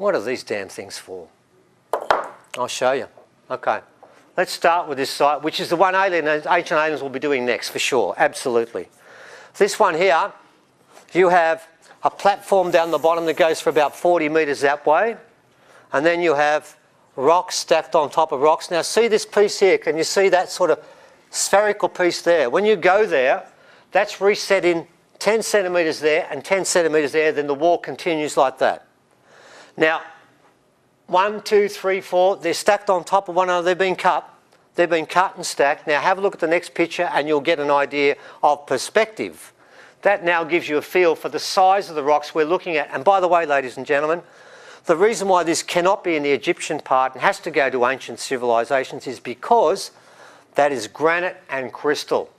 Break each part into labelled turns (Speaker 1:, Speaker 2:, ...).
Speaker 1: What are these damn things for? I'll show you. Okay. Let's start with this site, which is the one ancient aliens will be doing next, for sure. Absolutely. This one here, you have a platform down the bottom that goes for about 40 metres that way. And then you have rocks stacked on top of rocks. Now see this piece here. Can you see that sort of spherical piece there? When you go there, that's reset in 10 centimetres there and 10 centimetres there. Then the wall continues like that. Now, 1, 2, 3, 4, they're stacked on top of one another. They've been cut. They've been cut and stacked. Now have a look at the next picture and you'll get an idea of perspective. That now gives you a feel for the size of the rocks we're looking at. And by the way, ladies and gentlemen, the reason why this cannot be in the Egyptian part and has to go to ancient civilizations is because that is granite and crystal.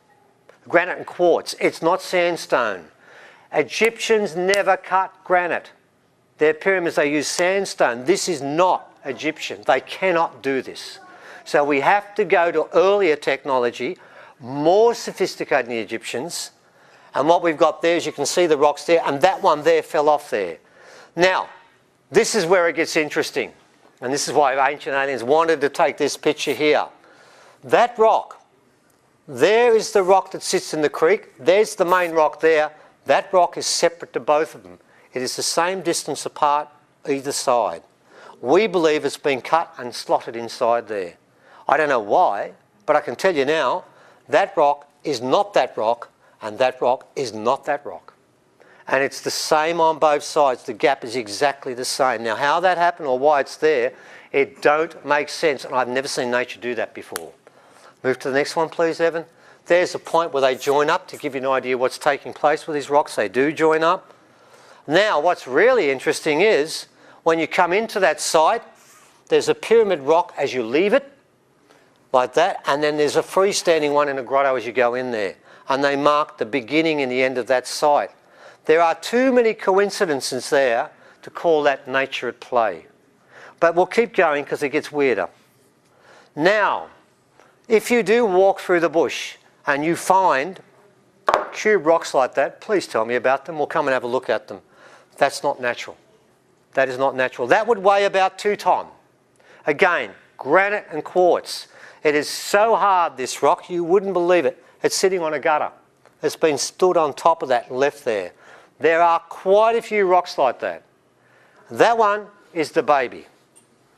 Speaker 1: Granite and quartz. It's not sandstone. Egyptians never cut granite. Their pyramids, they use sandstone. This is not Egyptian. They cannot do this. So we have to go to earlier technology, more sophisticated than the Egyptians. And what we've got there is you can see the rocks there, and that one there fell off there. Now, this is where it gets interesting. And this is why ancient aliens wanted to take this picture here. That rock, there is the rock that sits in the creek. There's the main rock there. That rock is separate to both of them. It is the same distance apart either side. We believe it's been cut and slotted inside there. I don't know why, but I can tell you now, that rock is not that rock, and that rock is not that rock. And it's the same on both sides. The gap is exactly the same. Now, how that happened or why it's there, it don't make sense, and I've never seen nature do that before. Move to the next one, please, Evan. There's a point where they join up to give you an idea what's taking place with these rocks. They do join up. Now, what's really interesting is when you come into that site, there's a pyramid rock as you leave it, like that, and then there's a freestanding one in a grotto as you go in there. And they mark the beginning and the end of that site. There are too many coincidences there to call that nature at play. But we'll keep going because it gets weirder. Now, if you do walk through the bush and you find cube rocks like that, please tell me about them. We'll come and have a look at them. That's not natural. That is not natural. That would weigh about 2 tons. Again, granite and quartz. It is so hard, this rock, you wouldn't believe it. It's sitting on a gutter. It's been stood on top of that and left there. There are quite a few rocks like that. That one is the baby.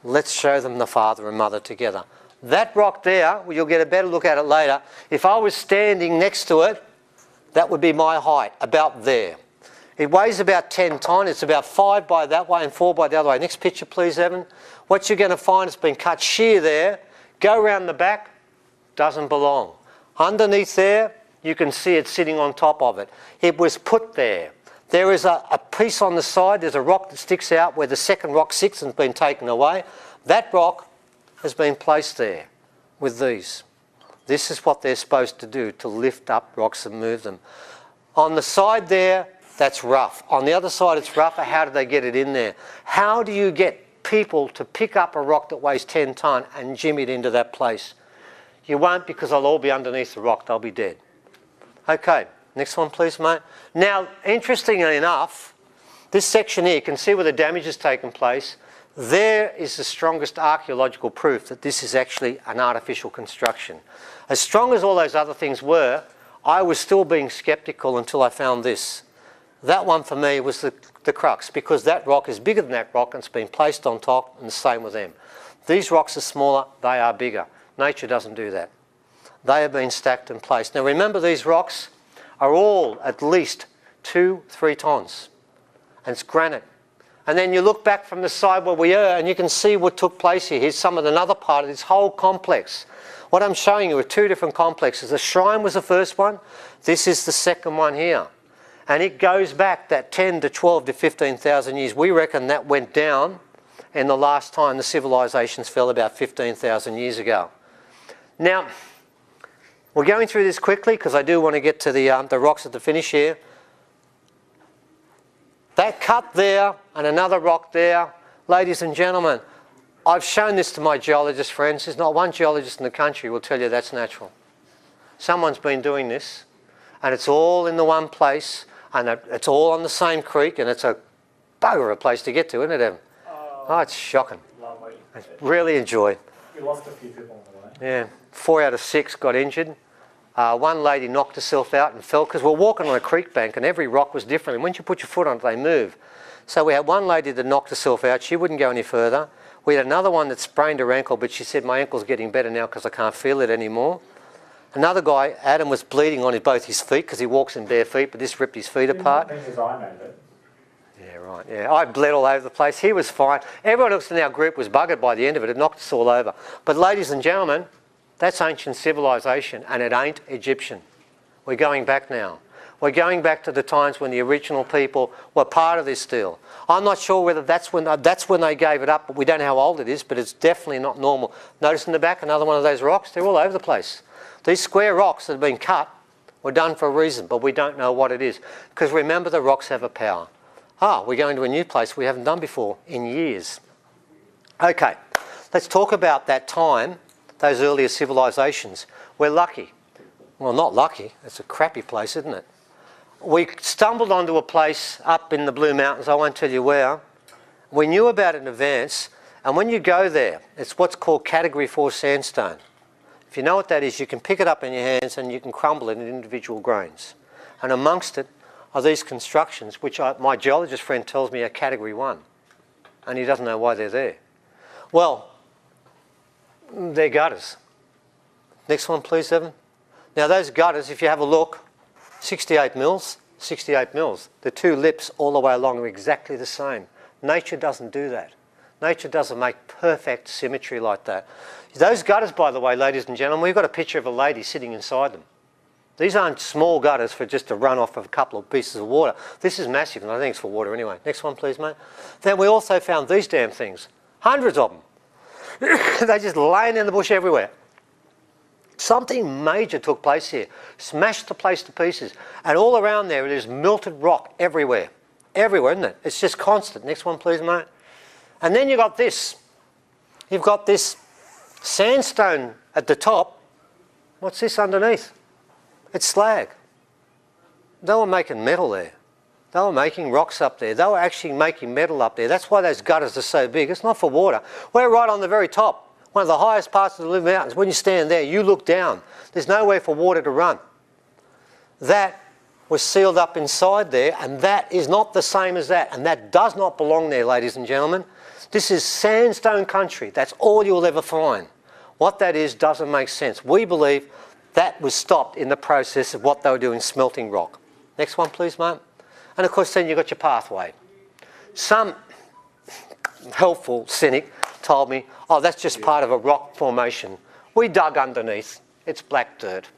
Speaker 1: Let's show them the father and mother together. That rock there, well, you'll get a better look at it later. If I was standing next to it, that would be my height, about there. It weighs about 10 tonnes. It's about 5 by that way and 4 by the other way. Next picture, please, Evan. What you're going to find, it's been cut sheer there. Go around the back, doesn't belong. Underneath there, you can see it sitting on top of it. It was put there. There is a piece on the side. There's a rock that sticks out where the second rock sits and has been taken away. That rock has been placed there with these. This is what they're supposed to do, to lift up rocks and move them. On the side there, that's rough. On the other side, it's rougher. How did they get it in there? How do you get people to pick up a rock that weighs 10 tonnes and jimmy it into that place? You won't, because they'll all be underneath the rock. They'll be dead. Okay, next one, please, mate. Now, interestingly enough, this section here, you can see where the damage has taken place. There is the strongest archaeological proof that this is actually an artificial construction. As strong as all those other things were, I was still being sceptical until I found this. That one for me was the crux, because that rock is bigger than that rock and it's been placed on top, and the same with them. These rocks are smaller, they are bigger. Nature doesn't do that. They have been stacked and placed. Now remember, these rocks are all at least 2-3 tonnes, and it's granite. And then you look back from the side where we are and you can see what took place here. Here's another part of this whole complex. What I'm showing you are 2 different complexes. The shrine was the first one. This is the second one here. And it goes back that 10 to 12 to 15,000 years. We reckon that went down in the last time the civilizations fell, about 15,000 years ago. Now, we're going through this quickly because I do want to get to the rocks at the finish here. That cut there and another rock there, ladies and gentlemen, I've shown this to my geologist friends. There's not one geologist in the country who will tell you that's natural. Someone's been doing this, and it's all in the one place, and it's all on the same creek, and it's a bugger of a place to get to, isn't it, Evan? Oh, it's shocking.
Speaker 2: Lovely.
Speaker 1: I really enjoy.
Speaker 2: We lost a few people on the way.
Speaker 1: Yeah, 4 out of 6 got injured. One lady knocked herself out and fell because we're walking on a creek bank and every rock was different. And once you put your foot on it, they move. So we had one lady that knocked herself out. She wouldn't go any further. We had another one that sprained her ankle, but she said, my ankle's getting better now because I can't feel it anymore. Another guy, Adam, was bleeding on both his feet because he walks in bare feet, but this ripped his feet apart.
Speaker 2: His eye made it.
Speaker 1: Yeah, right. Yeah, I bled all over the place. He was fine. Everyone else in our group was buggered by the end of it. It knocked us all over. But ladies and gentlemen, that's ancient civilization, and it ain't Egyptian. We're going back now. We're going back to the times when the original people were part of this deal. I'm not sure whether that's when they gave it up, but we don't know how old it is, but it's definitely not normal. Notice in the back, another one of those rocks. They're all over the place. These square rocks that have been cut were done for a reason, but we don't know what it is. Because remember, the rocks have a power. We're going to a new place we haven't done before in years. Okay, let's talk about that time, those earlier civilizations. We're lucky. Well, not lucky. It's a crappy place, isn't it? We stumbled onto a place up in the Blue Mountains, I won't tell you where. We knew about it in advance, and when you go there, it's what's called Category 4 sandstone. If you know what that is, you can pick it up in your hands and you can crumble it into individual grains. And amongst it are these constructions, which my geologist friend tells me are Category 1, and he doesn't know why they're there. Well, they're gutters. Next one, please, Evan. Now, those gutters, if you have a look, 68 mils, 68 mils. The two lips all the way along are exactly the same. Nature doesn't do that. Nature doesn't make perfect symmetry like that. Those gutters, by the way, ladies and gentlemen, we've got a picture of a lady sitting inside them. These aren't small gutters for just a runoff of a couple of pieces of water. This is massive, and I think it's for water anyway. Next one, please, mate. Then we also found these damn things. Hundreds of them. They're just laying in the bush everywhere. Something major took place here. Smashed the place to pieces. And all around there, there's melted rock everywhere. Everywhere, isn't it? It's just constant. Next one, please, mate. And then you've got this. You've got this sandstone at the top. What's this underneath? It's slag. They were making metal there. They were making rocks up there. They were actually making metal up there. That's why those gutters are so big. It's not for water. We're right on the very top. One of the highest parts of the Blue Mountains. When you stand there, you look down. There's nowhere for water to run. That was sealed up inside there, and that is not the same as that. And that does not belong there, ladies and gentlemen. This is sandstone country. That's all you'll ever find. What that is doesn't make sense. We believe that was stopped in the process of what they were doing, smelting rock. Next one, please, mate. And of course, then you've got your pathway. Some helpful cynic told me, oh, that's just part of a rock formation. We dug underneath. It's black dirt.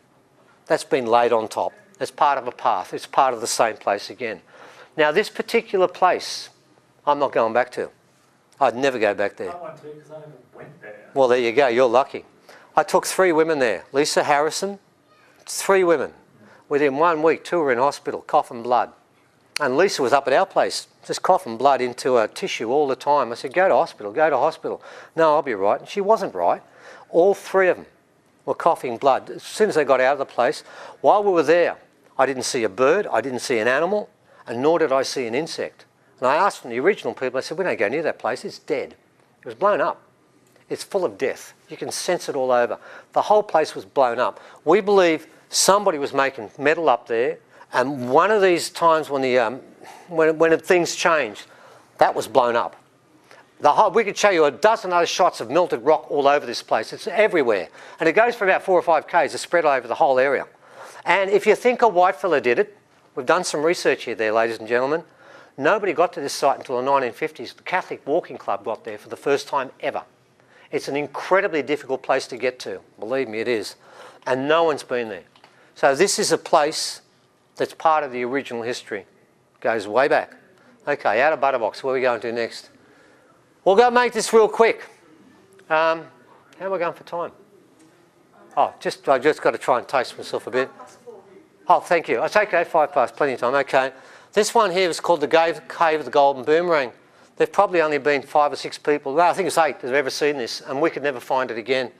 Speaker 1: That's been laid on top. It's part of a path. It's part of the same place again. Now, this particular place, I'm not going back to. I'd never go back there.
Speaker 2: I want to because I never went there.
Speaker 1: Well, there you go. You're lucky. I took 3 women there. Lisa Harrison, 3 women. Within 1 week, 2 were in hospital, coughing blood. And Lisa was up at our place, just coughing blood into a tissue all the time. I said, go to hospital, go to hospital. No, I'll be right. And she wasn't right. All 3 of them were coughing blood. As soon as they got out of the place, while we were there, I didn't see a bird, I didn't see an animal, and nor did I see an insect. And I asked from the original people, I said, we don't go near that place, it's dead. It was blown up. It's full of death. You can sense it all over. The whole place was blown up. We believe somebody was making metal up there, and one of these times when things changed, that was blown up. We could show you a dozen other shots of melted rock all over this place. It's everywhere. And it goes for about 4 or 5 k's. It's spread over the whole area. And if you think a white fella did it, we've done some research here there, ladies and gentlemen. Nobody got to this site until the 1950s. The Catholic Walking Club got there for the first time ever. It's an incredibly difficult place to get to. Believe me, it is. And no one's been there. So this is a place that's part of the original history. Goes way back. Okay, out of Butterbox. Where are we going to next? We'll go make this real quick. How am I going for time? Oh, I just got to try and taste myself a bit. Oh, thank you. It's okay, 5 past, plenty of time. Okay. This one here is called the Cave of the Golden Boomerang. There've probably only been 5 or 6 people, no, I think it's 8 that have ever seen this, and we could never find it again.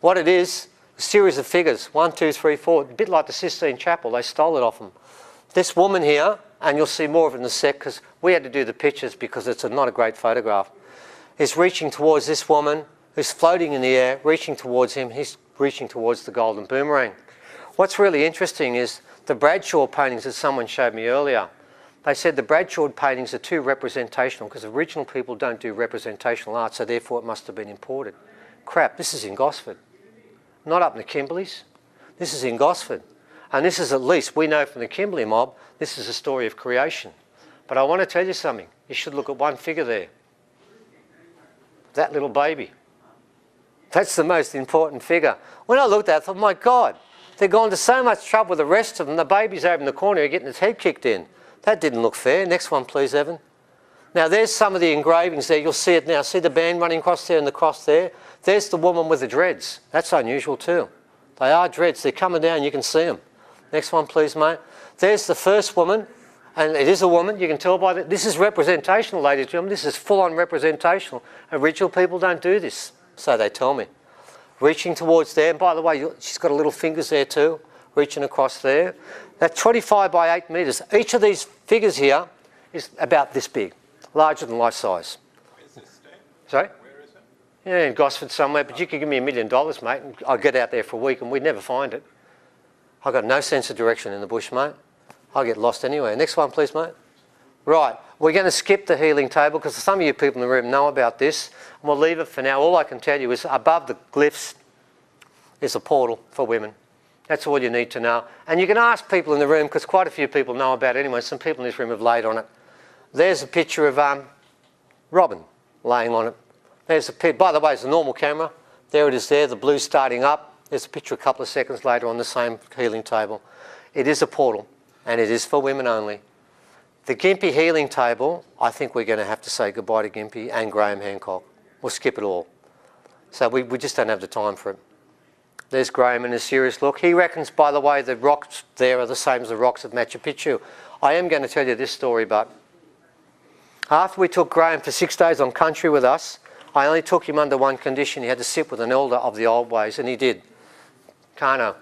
Speaker 1: What it is, a series of figures, 1, 2, 3, 4, a bit like the Sistine Chapel. They stole it off them. This woman here, and you'll see more of it in a sec, because we had to do the pictures because it's not a great photograph. is reaching towards this woman who's floating in the air, reaching towards him. He's reaching towards the golden boomerang. What's really interesting is the Bradshaw paintings that someone showed me earlier. They said the Bradshaw paintings are too representational because original people don't do representational art, so therefore it must have been imported. Crap, this is in Gosford. Not up in the Kimberleys. This is in Gosford. And this is, at least we know from the Kimberley mob, this is a story of creation. But I want to tell you something. You should look at one figure there. That little baby. That's the most important figure. When I looked at it, I thought, my God, they've gone to so much trouble with the rest of them. The baby's over in the corner here getting his head kicked in. That didn't look fair. Next one, please, Evan. Now, there's some of the engravings there. You'll see it now. See the band running across there and the cross there? There's the woman with the dreads. That's unusual too. They are dreads. They're coming down. You can see them. Next one, please, mate. There's the first woman, and it is a woman. You can tell by that. This is representational, ladies and gentlemen. This is full-on representational. Original people don't do this, so they tell me. Reaching towards there. And by the way, she's got a little fingers there too, reaching across there. That's 25 by 8 metres. Each of these figures here is about this big, larger than life size.
Speaker 3: Where's this stand?
Speaker 1: Sorry?
Speaker 3: Where is it?
Speaker 1: Yeah, in Gosford somewhere, but you could give me $1 million, mate, and I'd get out there for a week and we'd never find it. I've got no sense of direction in the bush, mate. I'll get lost anywhere. Next one, please, mate. Right, we're going to skip the healing table because some of you people in the room know about this. And we'll leave it for now. All I can tell you is above the glyphs is a portal for women. That's all you need to know. And you can ask people in the room because quite a few people know about it anyway. Some people in this room have laid on it. There's a picture of Robin laying on it. There's a picture. By the way, it's a normal camera. There it is there, the blue starting up. There's a picture a couple of seconds later on the same healing table. It is a portal, and it is for women only. The Gympie healing table, I think we're going to have to say goodbye to Gympie and Graham Hancock. We'll skip it all. So we just don't have the time for it. There's Graham in a serious look. He reckons, by the way, the rocks there are the same as the rocks of Machu Picchu. I am going to tell you this story, but after we took Graham for 6 days on country with us, I only took him under one condition. He had to sit with an elder of the old ways, and he did. Kano.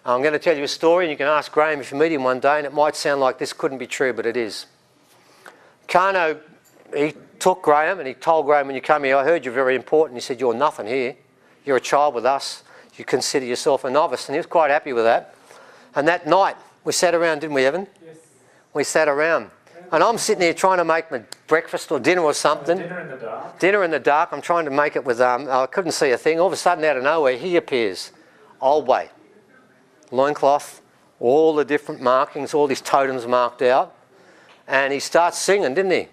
Speaker 1: I'm going to tell you a story, and you can ask Graham if you meet him one day, and it might sound like this couldn't be true, but it is. Kano, he took Graham, and he told Graham, when you come here, I heard you're very important. He said, you're nothing here. You're a child with us. You consider yourself a novice, and he was quite happy with that. And that night, we sat around, didn't we, Evan? Yes. We sat around. And I'm sitting here trying to make my breakfast or dinner or something.
Speaker 2: Dinner in the dark.
Speaker 1: Dinner in the dark. I'm trying to make it with, I couldn't see a thing. All of a sudden, out of nowhere, he appears. Old way. Loincloth, all the different markings, all these totems marked out. And he starts singing, didn't he?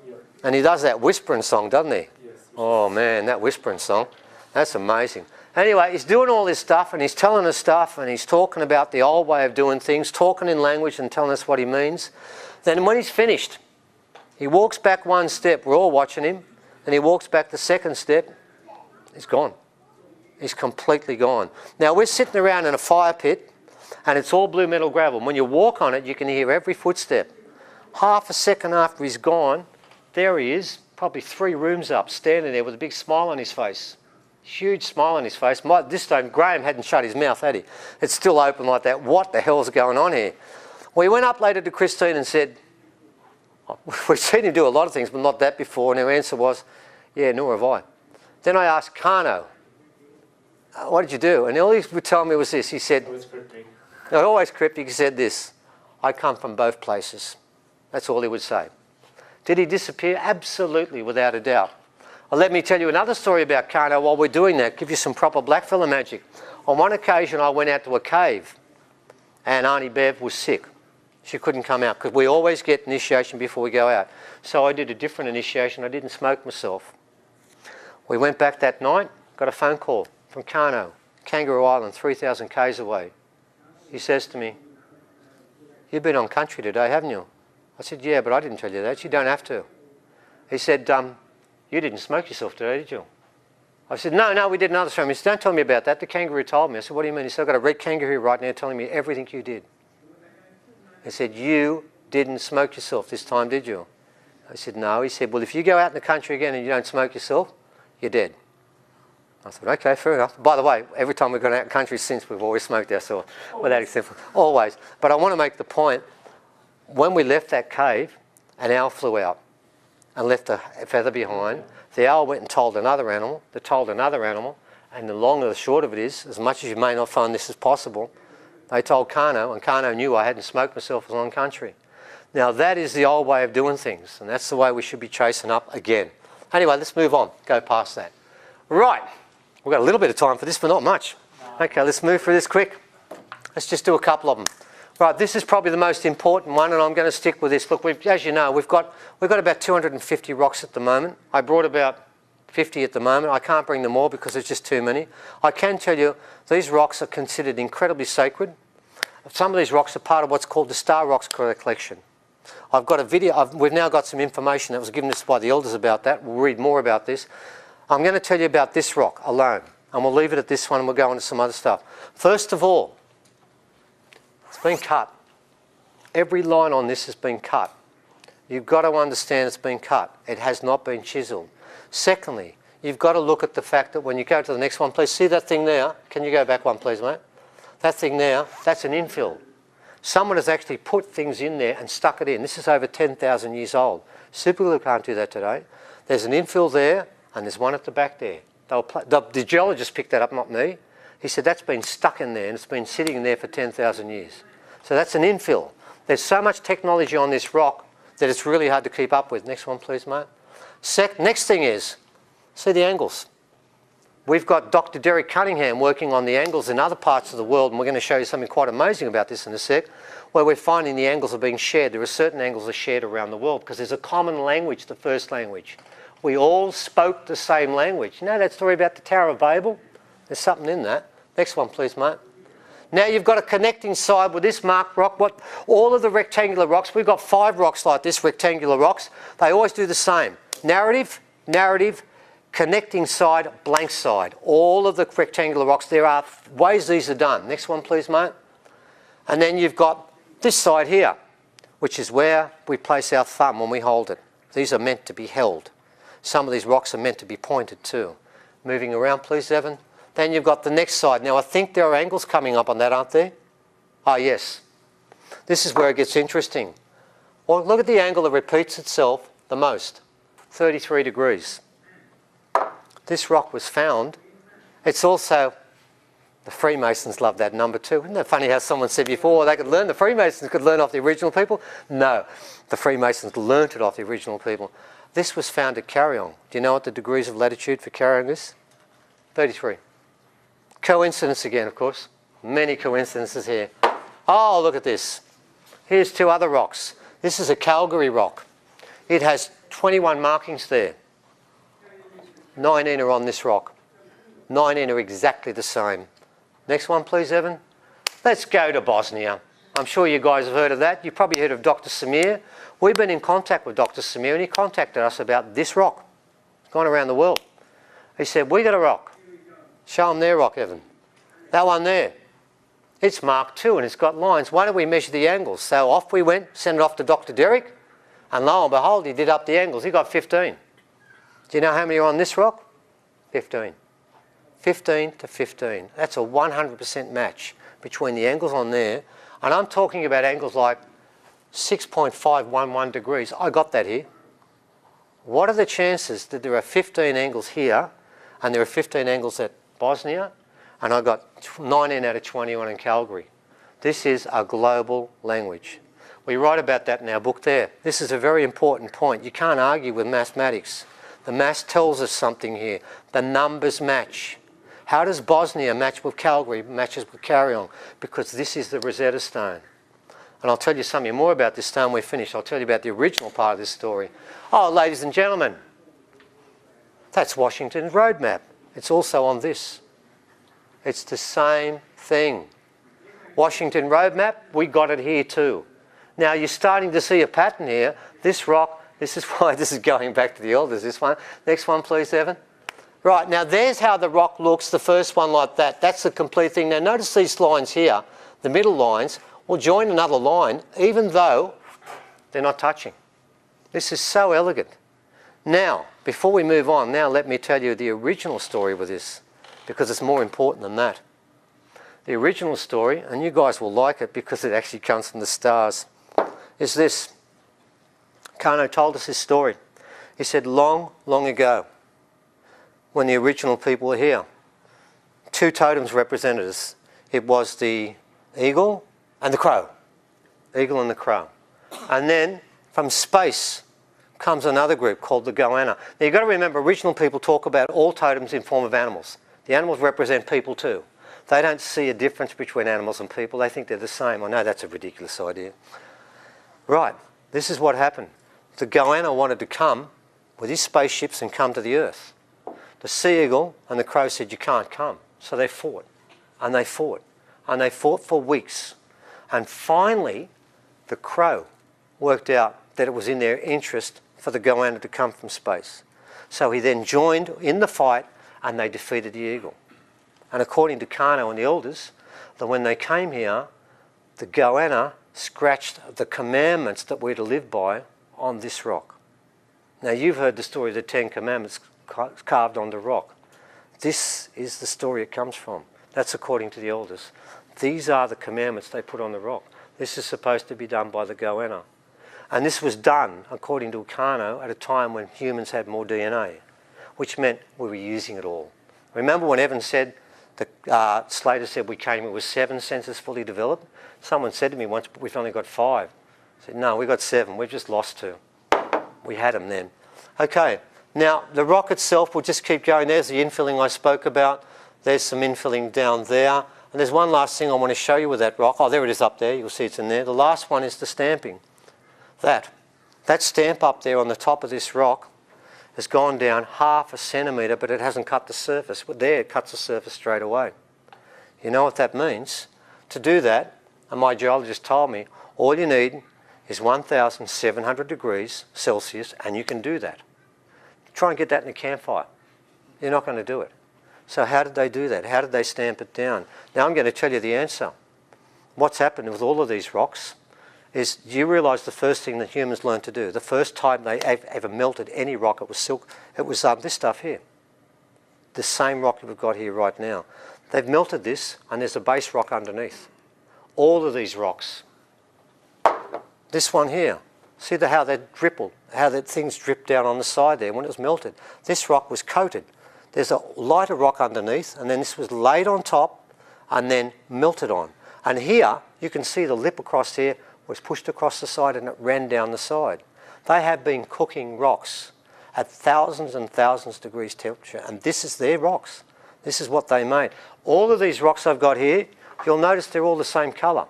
Speaker 2: Yeah.
Speaker 1: And he does that whispering song, doesn't he?
Speaker 2: Yes.
Speaker 1: Oh man, that whispering song. That's amazing. Anyway, he's doing all this stuff and he's telling us stuff and he's talking about the old way of doing things, talking in language and telling us what he means. Then when he's finished, he walks back one step, we're all watching him, and he walks back the second step, he's gone. He's completely gone. Now we're sitting around in a fire pit and it's all blue metal gravel. When you walk on it, you can hear every footstep. Half a second after he's gone, there he is, probably 3 rooms up, standing there with a big smile on his face. Huge smile on his face. This time Graham hadn't shut his mouth, had he? It's still open like that. What the hell's going on here? We went up later to Christine and said, we've seen him do a lot of things, but not that before. And her answer was, yeah, nor have I. Then I asked Kano, what did you do? And all he would tell me was this. He said,
Speaker 2: Always cryptic.
Speaker 1: always cryptic. He said this, I come from both places. That's all he would say. Did he disappear? Absolutely, without a doubt. Well, let me tell you another story about Kano while we're doing that, give you some proper blackfella magic. On one occasion, I went out to a cave and Auntie Bev was sick. She couldn't come out because we always get initiation before we go out. So I did a different initiation. I didn't smoke myself. We went back that night, got a phone call from Kano, Kangaroo Island, 3,000 k's away. He says to me, you've been on country today, haven't you? I said, yeah, but I didn't tell you that. You don't have to. He said, you didn't smoke yourself today, did you? I said, no, we did another show. He said, don't tell me about that. The kangaroo told me. I said, what do you mean? He said, I've got a red kangaroo right now telling me everything you did. He said, you didn't smoke yourself this time, did you? I said, no. He said, well, if you go out in the country again and you don't smoke yourself, you're dead. I said, okay, fair enough. By the way, every time we've gone out in the country since, we've always smoked ourselves, without exception. Always. But I want to make the point, when we left that cave, an owl flew out. and left a feather behind. The owl went and told another animal, that told another animal, and the long and the short of it is, as much as you may not find this as possible, they told Kano, and Kano knew I hadn't smoked myself as on country. Now that is the old way of doing things, and that's the way we should be chasing up again. Anyway, let's move on, go past that. Right, we've got a little bit of time for this, but not much. Okay, let's move through this quick. Let's just do a couple of them. Right, this is probably the most important one, and I'm going to stick with this. Look, as you know, we've got about 250 rocks at the moment. I brought about 50 at the moment. I can't bring them all because there's just too many. I can tell you these rocks are considered incredibly sacred. Some of these rocks are part of what's called the Star Rocks collection. I've got a video, we've now got some information that was given us by the elders about that. We'll read more about this. I'm going to tell you about this rock alone, and we'll leave it at this one and we'll go on to some other stuff. First of all, it's been cut. Every line on this has been cut. You've got to understand it's been cut. It has not been chiselled. Secondly, you've got to look at the fact that when you go to the next one, please, see that thing there? Can you go back one, please, mate? That thing there, that's an infill. Someone has actually put things in there and stuck it in. This is over 10,000 years old. Superglue can't do that today. There's an infill there, and there's one at the back there. The geologist picked that up, not me. He said that's been stuck in there, and it's been sitting in there for 10,000 years. So that's an infill. There's so much technology on this rock that it's really hard to keep up with. Next one, please, mate. Next thing is, see the angles. We've got Dr. Derek Cunningham working on the angles in other parts of the world, and we're going to show you something quite amazing about this in a sec, where we're finding the angles are being shared. There are certain angles that are shared around the world because there's a common language, the first language. We all spoke the same language. You know that story about the Tower of Babel? There's something in that. Next one, please, mate. Now you've got a connecting side with this marked rock. All of the rectangular rocks, we've got 5 rocks like this, rectangular rocks. They always do the same. Narrative, narrative, connecting side, blank side. All of the rectangular rocks, there are ways these are done. Next one, please, mate. And then you've got this side here, which is where we place our thumb when we hold it. These are meant to be held. Some of these rocks are meant to be pointed too. Moving around, please, Evan. Then you've got the next side. Now, I think there are angles coming up on that, aren't there? Ah, yes. This is where it gets interesting. Well, look at the angle that repeats itself the most. 33 degrees. This rock was found. It's also, the Freemasons love that number too. Isn't that funny how someone said before they could learn, the Freemasons could learn off the original people? No, the Freemasons learnt it off the original people. This was found at Carryong. Do you know what the degrees of latitude for Carryong is? 33. Coincidence again, of course. Many coincidences here. Oh, look at this. Here's 2 other rocks. This is a Calgary rock. It has 21 markings there. 19 are on this rock. 19 are exactly the same. Next one, please, Evan. Let's go to Bosnia. I'm sure you guys have heard of that. You've probably heard of Dr. Samir. We've been in contact with Dr. Samir, and he contacted us about this rock. It's gone around the world. He said, we got a rock. Show them their rock, Evan. That one there. It's marked too, and it's got lines. Why don't we measure the angles? So off we went, sent it off to Dr. Derek, and lo and behold, he did up the angles. He got 15. Do you know how many are on this rock? 15. 15 to 15. That's a 100% match between the angles on there, and I'm talking about angles like 6.511 degrees. I got that here. What are the chances that there are 15 angles here, and there are 15 angles at Bosnia, and I got 19 out of 21 in Calgary? This is a global language. We write about that in our book there. This is a very important point. You can't argue with mathematics. The maths tells us something here. The numbers match. How does Bosnia match with Calgary, matches with Carryong? Because this is the Rosetta Stone. And I'll tell you something more about this stone when we're finished. I'll tell you about the original part of this story. Oh, ladies and gentlemen, that's Washington's road map. It's also on this. It's the same thing. Washington road map, we got it here too. Now you're starting to see a pattern here. This rock, this is why this is going back to the elders, this one. Next one, please, Evan. Right, now there's how the rock looks, the first one like that. That's the complete thing. Now notice these lines here, the middle lines, will join another line, even though they're not touching. This is so elegant. Now, before we move on, now let me tell you the original story with this, because it's more important than that. The original story, and you guys will like it because it actually comes from the stars, is this. Kano told us his story. He said, long, long ago, when the original people were here, two totems represented us. It was the eagle and the crow. Eagle and the crow. And then from space comes another group called the goanna. Now you've got to remember, original people talk about all totems in form of animals. The animals represent people too. They don't see a difference between animals and people. They think they're the same. I know that's a ridiculous idea. Right, this is what happened. The goanna wanted to come with his spaceships and come to the Earth. The sea eagle and the crow said, you can't come. So they fought, and they fought, and they fought for weeks. And finally, the crow worked out that it was in their interest for the goanna to come from space. So he then joined in the fight, and they defeated the eagle. And according to Kano and the elders, that when they came here, the goanna scratched the commandments that we're to live by on this rock. Now you've heard the story of the 10 Commandments carved on the rock. This is the story it comes from. That's according to the elders. These are the commandments they put on the rock. This is supposed to be done by the goanna. And this was done, according to Kano, at a time when humans had more DNA, which meant we were using it all. Remember when Evan said, Slater said we came in with 7 senses fully developed? Someone said to me once, but we've only got 5. I said, no, we've got 7. We've just lost 2. We had them then. Okay, now the rock itself will just keep going. There's the infilling I spoke about. There's some infilling down there. And there's one last thing I want to show you with that rock. Oh, there it is up there. You'll see it's in there. The last one is the stamping. That stamp up there on the top of this rock has gone down 1/2 centimetre, but it hasn't cut the surface. But there, it cuts the surface straight away. You know what that means? To do that, and my geologist told me, all you need is 1,700 degrees Celsius, and you can do that. Try and get that in a campfire. You're not going to do it. So how did they do that? How did they stamp it down? Now I'm going to tell you the answer. What's happened with all of these rocks is, do you realise the first thing that humans learned to do? The first time they ever melted any rock, it was silk. It was this stuff here. The same rock that we've got here right now. They've melted this, and there's a base rock underneath. All of these rocks. This one here. See how they drippled, how the things dripped down on the side there when it was melted. This rock was coated. There's a lighter rock underneath, and then this was laid on top and then melted on. And here, you can see the lip across here was pushed across the side and it ran down the side. They have been cooking rocks at thousands and thousands of degrees temperature, and this is their rocks. This is what they made. All of these rocks I've got here, you'll notice they're all the same colour.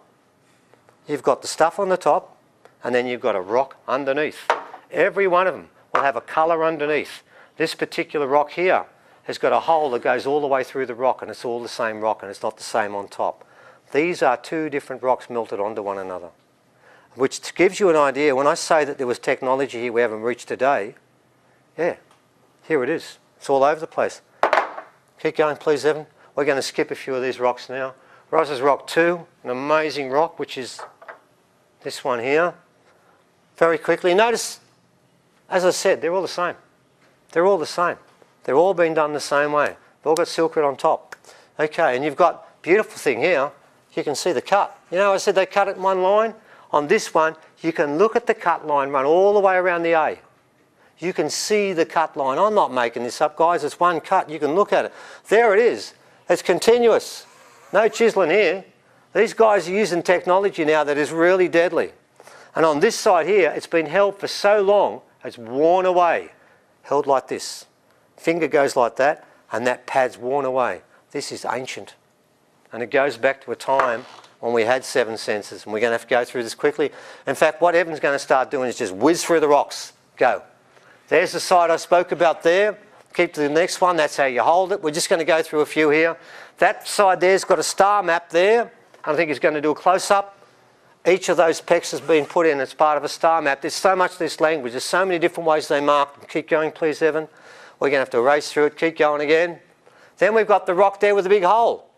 Speaker 1: You've got the stuff on the top, and then you've got a rock underneath. Every one of them will have a colour underneath. This particular rock here has got a hole that goes all the way through the rock, and it's all the same rock, and it's not the same on top. These are 2 different rocks melted onto one another, which gives you an idea. When I say that there was technology here we haven't reached today, yeah, here it is. It's all over the place. Keep going, please, Evan. We're going to skip a few of these rocks now. Ross's Rock 2, an amazing rock, which is this one here. Very quickly, notice, as I said, they're all the same. They're all the same. They're all being done the same way. They've all got silkwood on top. Okay, and you've got beautiful thing here. You can see the cut. You know, I said they cut it in one line. On this one, you can look at the cut line run all the way around the A. You can see the cut line. I'm not making this up, guys. It's one cut. You can look at it. There it is. It's continuous. No chiseling here. These guys are using technology now that is really deadly. And on this side here, it's been held for so long, it's worn away. Held like this. Finger goes like that, and that pad's worn away. This is ancient. And it goes back to a time when we had 7 senses, and we're going to have to go through this quickly. In fact, what Evan's going to start doing is just whiz through the rocks. Go. There's the side I spoke about there. Keep to the next one. That's how you hold it. We're just going to go through a few here. That side there's got a star map there. I think he's going to do a close-up. Each of those pecks has been put in as part of a star map. There's so much of this language. There's so many different ways they mark them. Keep going, please, Evan. We're going to have to race through it. Keep going again. Then we've got the rock there with the big hole.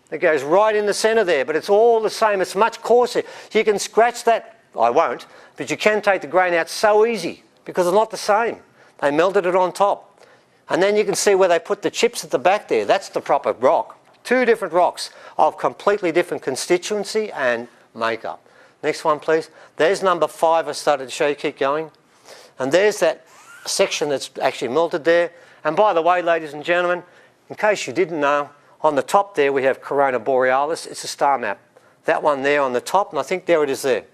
Speaker 1: It goes right in the centre there, but it's all the same. It's much coarser. You can scratch that. I won't, but you can take the grain out so easy because it's not the same. They melted it on top. And then you can see where they put the chips at the back there. That's the proper rock. 2 different rocks of completely different constituency and makeup. Next one, please. There's number 5 I started to show you. Keep going. And there's that section that's actually melted there. And by the way, ladies and gentlemen, in case you didn't know, on the top there we have Corona Borealis. It's a star map. That one there on the top, and I think there it is there.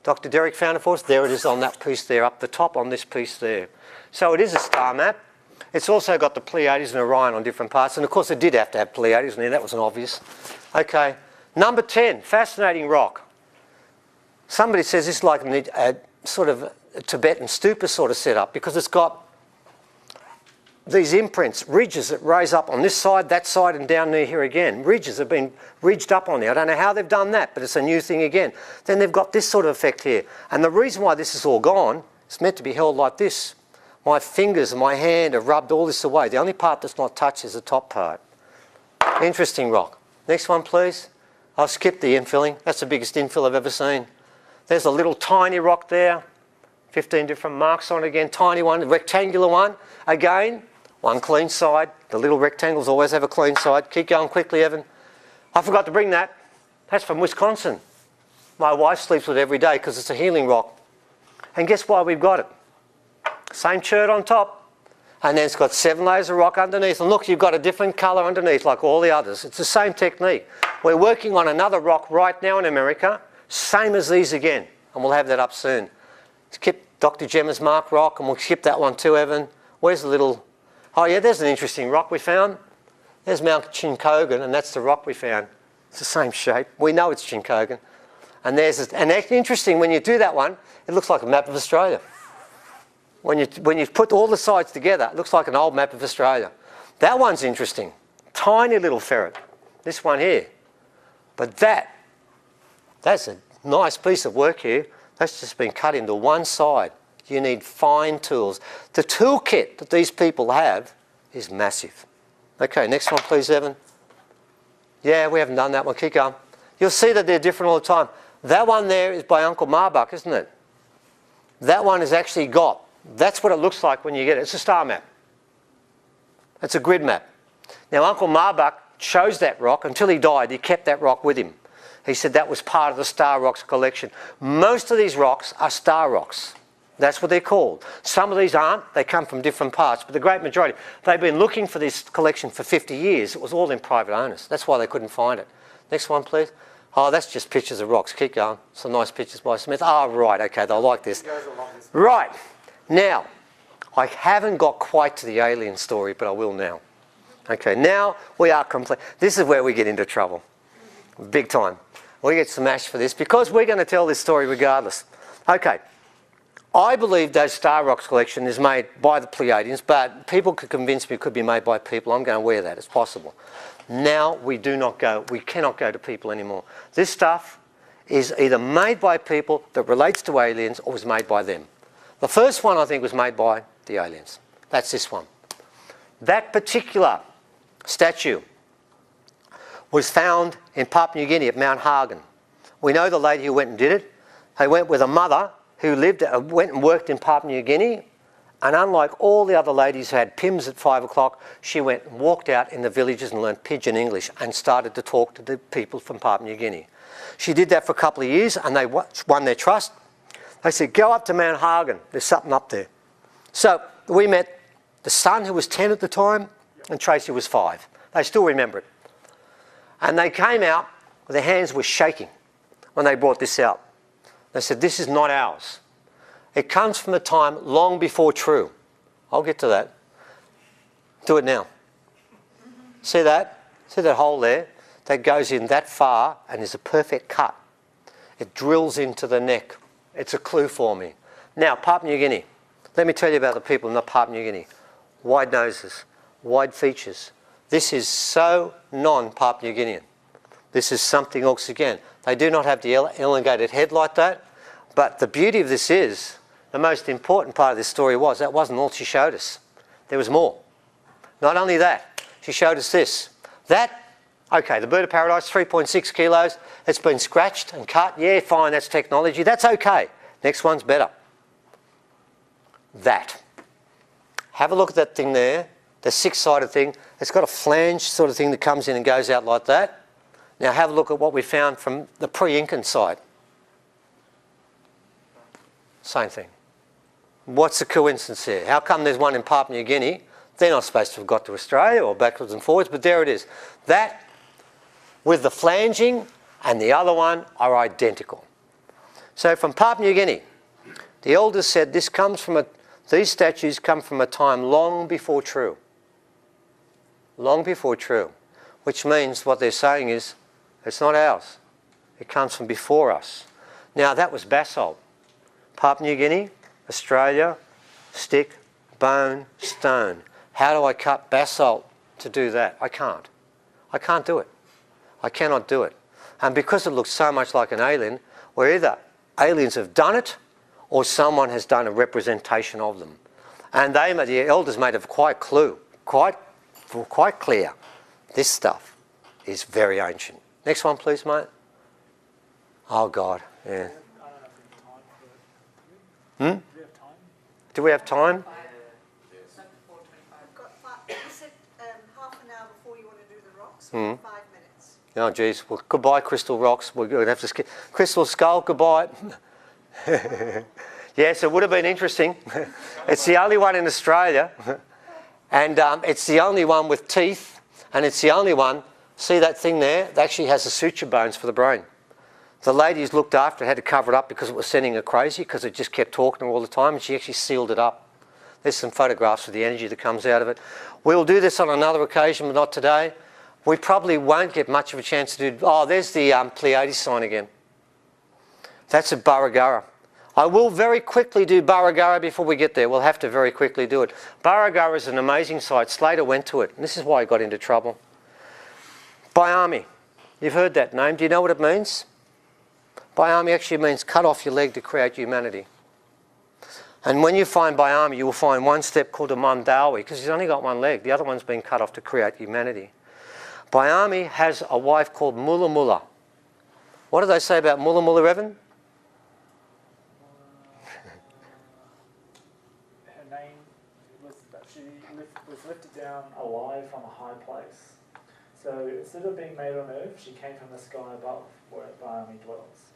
Speaker 1: Dr. Derek found it for us. There it is on that piece there, up the top on this piece there. So it is a star map. It's also got the Pleiades and Orion on different parts. And of course it did have to have Pleiades in there. That was an obvious. Okay. Number 10, fascinating rock. Somebody says this is like a sort of a Tibetan stupa sort of setup because it's got these imprints, ridges that raise up on this side, that side, and down near here again. Ridges have been ridged up on there. I don't know how they've done that, but it's a new thing again. Then they've got this sort of effect here. And the reason why this is all gone, it's meant to be held like this. My fingers and my hand have rubbed all this away. The only part that's not touched is the top part. Interesting rock. Next one, please. I'll skip the infilling. That's the biggest infill I've ever seen. There's a little tiny rock there. 15 different marks on it again. Tiny one, a rectangular one. Again, one clean side. The little rectangles always have a clean side. Keep going quickly, Evan. I forgot to bring that. That's from Wisconsin. My wife sleeps with it every day because it's a healing rock. And guess why we've got it? Same chert on top. And then it's got 7 layers of rock underneath. And look, you've got a different colour underneath like all the others. It's the same technique. We're working on another rock right now in America. Same as these again. And we'll have that up soon. Skip Dr. Gemma's Mark rock, and we'll skip that one too, Evan. Where's the little... Oh yeah, there's an interesting rock we found. There's Mount Chincogan, and that's the rock we found. It's the same shape. We know it's Chincogan. And and interesting, when you do that one, it looks like a map of Australia. When you put all the sides together, it looks like an old map of Australia. That one's interesting. Tiny little ferret. This one here. But that's a nice piece of work here. That's just been cut into one side. You need fine tools. The toolkit that these people have is massive. Okay, next one please, Evan. Yeah, we haven't done that one. Keep going. You'll see that they're different all the time. That one there is by Uncle Marbach, isn't it? That one has actually got, that's what it looks like when you get it. It's a star map. It's a grid map. Now, Uncle Marbach chose that rock. Until he died, he kept that rock with him. He said that was part of the Star Rocks collection. Most of these rocks are star rocks. That's what they're called. Some of these aren't. They come from different parts. But the great majority, they've been looking for this collection for 50 years. It was all in private owners. That's why they couldn't find it. Next one, please. Oh, that's just pictures of rocks. Keep going. Some nice pictures by Smith. Oh, right. Okay, they'll like this. Right. Now, I haven't got quite to the alien story, but I will now. Okay, now we are complete. This is where we get into trouble. Big time. We get smashed for this because we're going to tell this story regardless. Okay. I believe those Star Rocks collection is made by the Pleiadians, but people could convince me it could be made by people. I'm going to wear that. It's possible. Now we cannot go to people anymore. This stuff is either made by people that relates to aliens or was made by them. The first one I think was made by the aliens. That's this one. That particular statue was found in Papua New Guinea at Mount Hagen. We know the lady who went and did it. They went with a mother who went and worked in Papua New Guinea, and unlike all the other ladies who had PIMS at 5 o'clock, she went and walked out in the villages and learned pidgin English and started to talk to the people from Papua New Guinea. She did that for a couple of years and they won their trust. They said, go up to Mount Hagen, there's something up there. So we met the son who was 10 at the time and Tracy was 5. They still remember it. And they came out, their hands were shaking when they brought this out. They said, this is not ours. It comes from a time long before True. I'll get to that. Do it now. See that? See that hole there? That goes in that far and is a perfect cut. It drills into the neck. It's a clue for me. Now, Papua New Guinea. Let me tell you about the people in Papua New Guinea. Wide noses, wide features. This is so non-Papua New Guinean. This is something else again. They do not have the elongated head like that. But the beauty of this is, the most important part of this story was, that wasn't all she showed us. There was more. Not only that, she showed us this. Okay, the bird of paradise, 3.6 kilos. It's been scratched and cut. Yeah, fine, that's technology. That's okay. Next one's better. That. Have a look at that thing there, the 6-sided thing. It's got a flange sort of thing that comes in and goes out like that. Now have a look at what we found from the pre-Incan side. Same thing. What's the coincidence here? How come there's one in Papua New Guinea? They're not supposed to have got to Australia or backwards and forwards, but there it is. That with the flanging and the other one are identical. So from Papua New Guinea, the elders said these statues come from a time long before True. Long before True. Which means what they're saying is, it's not ours. It comes from before us. Now that was basalt. Papua New Guinea, Australia, stick, bone, stone. How do I cut basalt to do that? I can't. I can't do it. I cannot do it. And because it looks so much like an alien, where either aliens have done it or someone has done a representation of them. And the elders made it quite clear. This stuff is very ancient. Next one, please, mate. Oh, God, yeah. Hmm? Do we have time?
Speaker 3: You said half an hour before you want to do the rocks. 5 minutes.
Speaker 1: Oh, geez. Well, goodbye, Crystal Rocks. We're going to have to skip. Crystal Skull, goodbye. Yes, it would have been interesting. It's the only one in Australia. And it's the only one with teeth. And it's the only one, see that thing there? It actually has the suture bones for the brain. The ladies looked after it, had to cover it up because it was sending her crazy because it just kept talking to her all the time, and she actually sealed it up. There's some photographs of the energy that comes out of it. We'll do this on another occasion, but not today. We probably won't get much of a chance to do... Oh, there's the Pleiades sign again. That's at Burragurra. I will very quickly do Burragurra before we get there. We'll have to very quickly do it. Burragurra is an amazing site. Slater went to it, and this is why he got into trouble. Byami. You've heard that name. Do you know what it means? Byami actually means cut off your leg to create humanity. And when you find Byami, you will find one step called a Mandawi, because he's only got one leg. The other one's been cut off to create humanity. Byami has a wife called Mulla Mulla. What do they say about Mulla Mulla, Evan?
Speaker 2: Her name was that she was lifted down alive from a high place. So instead of being made on earth, she came from the sky above, where Byami dwells.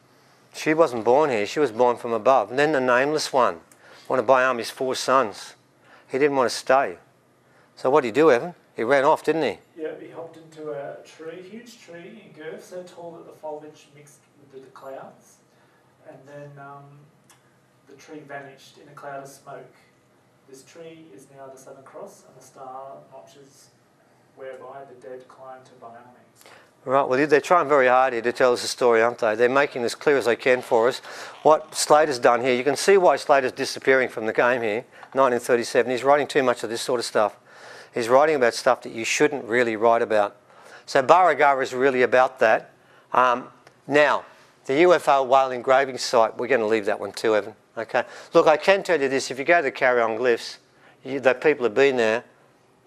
Speaker 1: She wasn't born here. She was born from above. And then the nameless one of Byami's 4 sons. He didn't want to stay. So what did he do, Evan? He ran off, didn't he?
Speaker 2: Yeah, he hopped into a tree, huge tree in girth, so tall that the foliage mixed with the clouds. And then the tree vanished in a cloud of smoke. This tree is now the Southern Cross and the star notches whereby the dead climb to Byami.
Speaker 1: Right, well, they're trying very hard here to tell us a story, aren't they? They're making this clear as they can for us. What Slater's done here, you can see why Slater's disappearing from the game here, 1937. He's writing too much of this sort of stuff. He's writing about stuff that you shouldn't really write about. So Burragurra is really about that. Now, the UFO whale engraving site, we're going to leave that one too, Evan. Okay. Look, I can tell you this, if you go to the carry-on glyphs, the people have been there,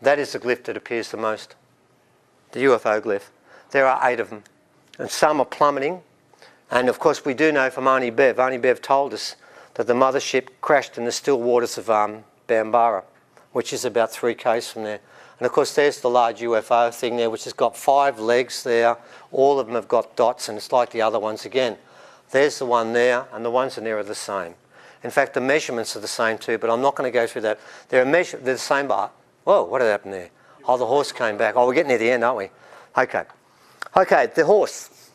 Speaker 1: that is the glyph that appears the most, the UFO glyph. There are 8 of them, and some are plummeting. And of course, we do know from Arnie Bev. Arnie Bev told us that the mothership crashed in the still waters of Bambara, which is about 3 k's from there. And of course, there's the large UFO thing there, which has got 5 legs there. All of them have got dots, and it's like the other ones again. There's the one there, and the ones in there are the same. In fact, the measurements are the same too, but I'm not going to go through that. They're the same, but whoa, what happened there? Oh, the horse came back. Oh, we're getting near the end, aren't we? Okay. Okay, the horse.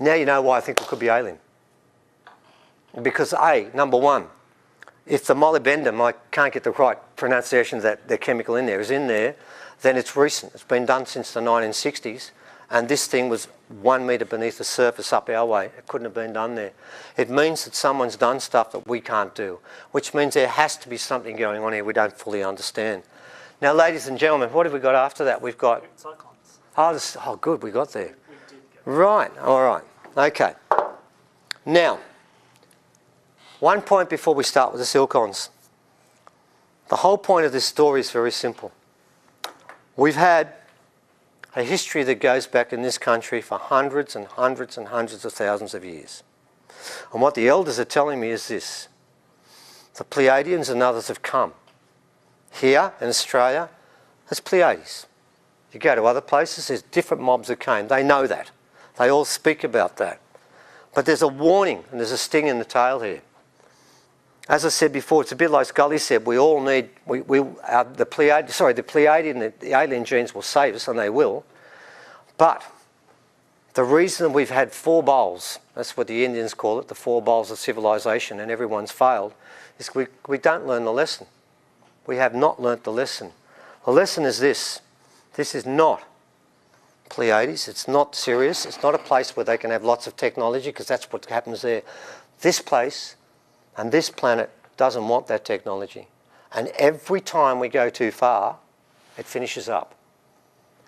Speaker 1: Now you know why I think it could be alien. Because number one, if the molybdenum, I can't get the right pronunciation of that, the chemical in there, is in there, then it's recent. It's been done since the 1960s, and this thing was 1 metre beneath the surface up our way. It couldn't have been done there. It means that someone's done stuff that we can't do, which means there has to be something going on here we don't fully understand. Now, ladies and gentlemen, what have we got after that? We've got...
Speaker 2: Cyclones.
Speaker 1: Oh, good, we got there. Right, all right, okay. Now, one point before we start with the Silcons. The whole point of this story is very simple. We've had a history that goes back in this country for hundreds and hundreds and hundreds of thousands of years. And what the elders are telling me is this. The Pleiadians and others have come. Here in Australia, it's Pleiades. You go to other places, there's different mobs that came. They know that. They all speak about that. But there's a warning and there's a sting in the tail here. As I said before, it's a bit like Scully said, we all need, the Pleiadian and the alien genes will save us, and they will. But the reason we've had 4 bowls, that's what the Indians call it, the 4 bowls of civilization, and everyone's failed, is we don't learn the lesson. We have not learnt the lesson. The lesson is this. This is not Pleiades. It's not Sirius. It's not a place where they can have lots of technology, because that's what happens there. This place and this planet doesn't want that technology. And every time we go too far, it finishes up.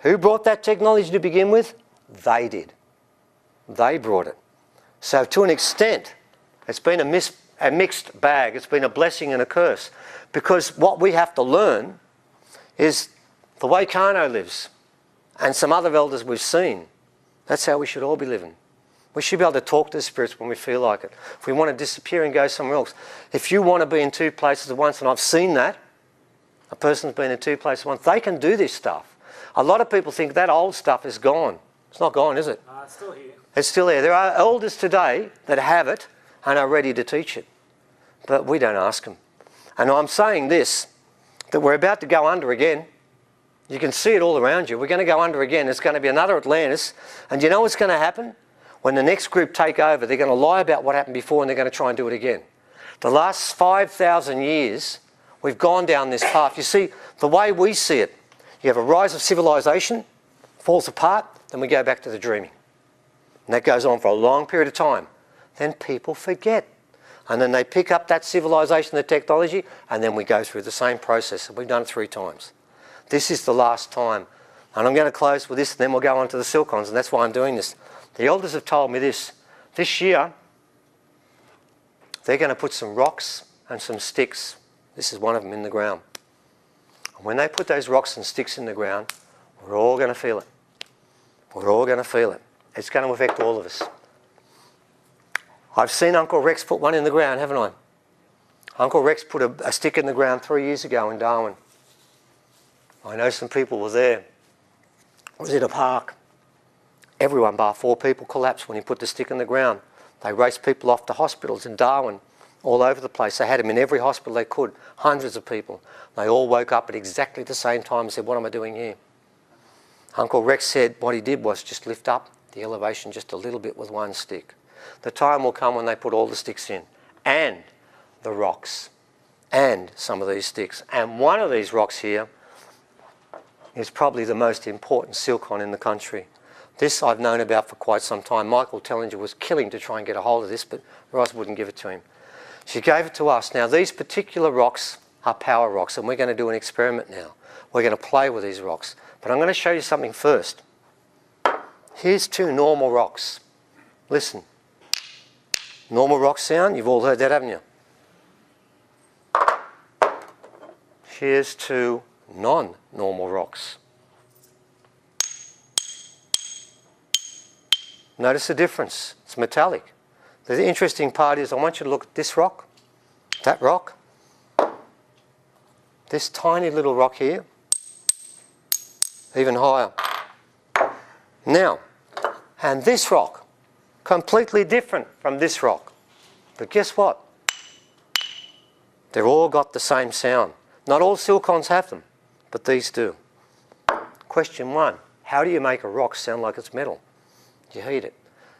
Speaker 1: Who brought that technology to begin with? They did. They brought it. So to an extent, it's been a mixed bag. It's been a blessing and a curse. Because what we have to learn is the way Kano lives and some other elders we've seen. That's how we should all be living. We should be able to talk to the spirits when we feel like it. If we want to disappear and go somewhere else. If you want to be in 2 places at once, and I've seen that, a person's been in 2 places at once, they can do this stuff. A lot of people think that old stuff is gone. It's not gone, is it?
Speaker 2: No, it's still here.
Speaker 1: It's still there. There are elders today that have it and are ready to teach it. But we don't ask them. And I'm saying this, that we're about to go under again. You can see it all around you. We're going to go under again. It's going to be another Atlantis. And you know what's going to happen? When the next group take over, they're going to lie about what happened before, and they're going to try and do it again. The last 5,000 years, we've gone down this path. You see, the way we see it, you have a rise of civilization, falls apart, then we go back to the dreaming. And that goes on for a long period of time. Then people forget. And then they pick up that civilization, the technology, and then we go through the same process. We've done it 3 times. This is the last time. And I'm going to close with this, and then we'll go on to the Silkons, and that's why I'm doing this. The elders have told me this. This year, they're going to put some rocks and some sticks. This is one of them in the ground. And when they put those rocks and sticks in the ground, we're all going to feel it. We're all going to feel it. It's going to affect all of us. I've seen Uncle Rex put one in the ground, haven't I? Uncle Rex put a stick in the ground 3 years ago in Darwin. I know some people were there. It was in a park. Everyone bar 4 people collapsed when he put the stick in the ground. They raced people off to hospitals in Darwin, all over the place. They had him in every hospital they could, hundreds of people. They all woke up at exactly the same time and said, what am I doing here? Uncle Rex said what he did was just lift up the elevation just a little bit with one stick. The time will come when they put all the sticks in, and the rocks, and some of these sticks. And one of these rocks here is probably the most important silkon in the country. This I've known about for quite some time. Michael Tellinger was killing to try and get a hold of this, but Roz wouldn't give it to him. She gave it to us. Now, these particular rocks are power rocks, and we're going to do an experiment now. We're going to play with these rocks. But I'm going to show you something first. Here's 2 normal rocks. Listen. Normal rock sound, you've all heard that, haven't you? Here's 2 non-normal rocks. Notice the difference. It's metallic. The interesting part is I want you to look at this rock, that rock, this tiny little rock here, even higher. Now, and this rock, completely different from this rock. But guess what? They've all got the same sound. Not all silkons have them, but these do. Question 1, how do you make a rock sound like it's metal? You heat it.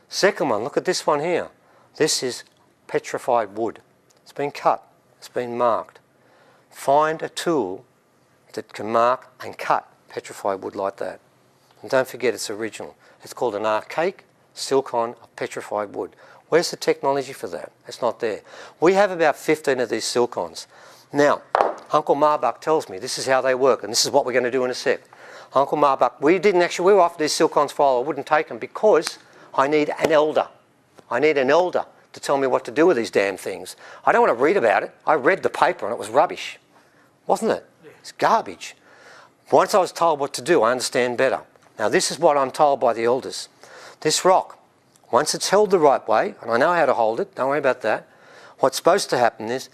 Speaker 1: Second one, look at this one here. This is petrified wood. It's been cut. It's been marked. Find a tool that can mark and cut petrified wood like that. And don't forget it's original. It's called an archaic silkon of petrified wood. Where's the technology for that? It's not there. We have about 15 of these silkons. Now, Uncle Marbach tells me this is how they work, and this is what we're going to do in a sec. Uncle Marbach, we were offered these silkons for a while. I wouldn't take them because I need an elder. I need an elder to tell me what to do with these damn things. I don't want to read about it. I read the paper and it was rubbish. Wasn't it? It's garbage. Once I was told what to do, I understand better. Now this is what I'm told by the elders. This rock, once it's held the right way, and I know how to hold it, don't worry about that, what's supposed to happen is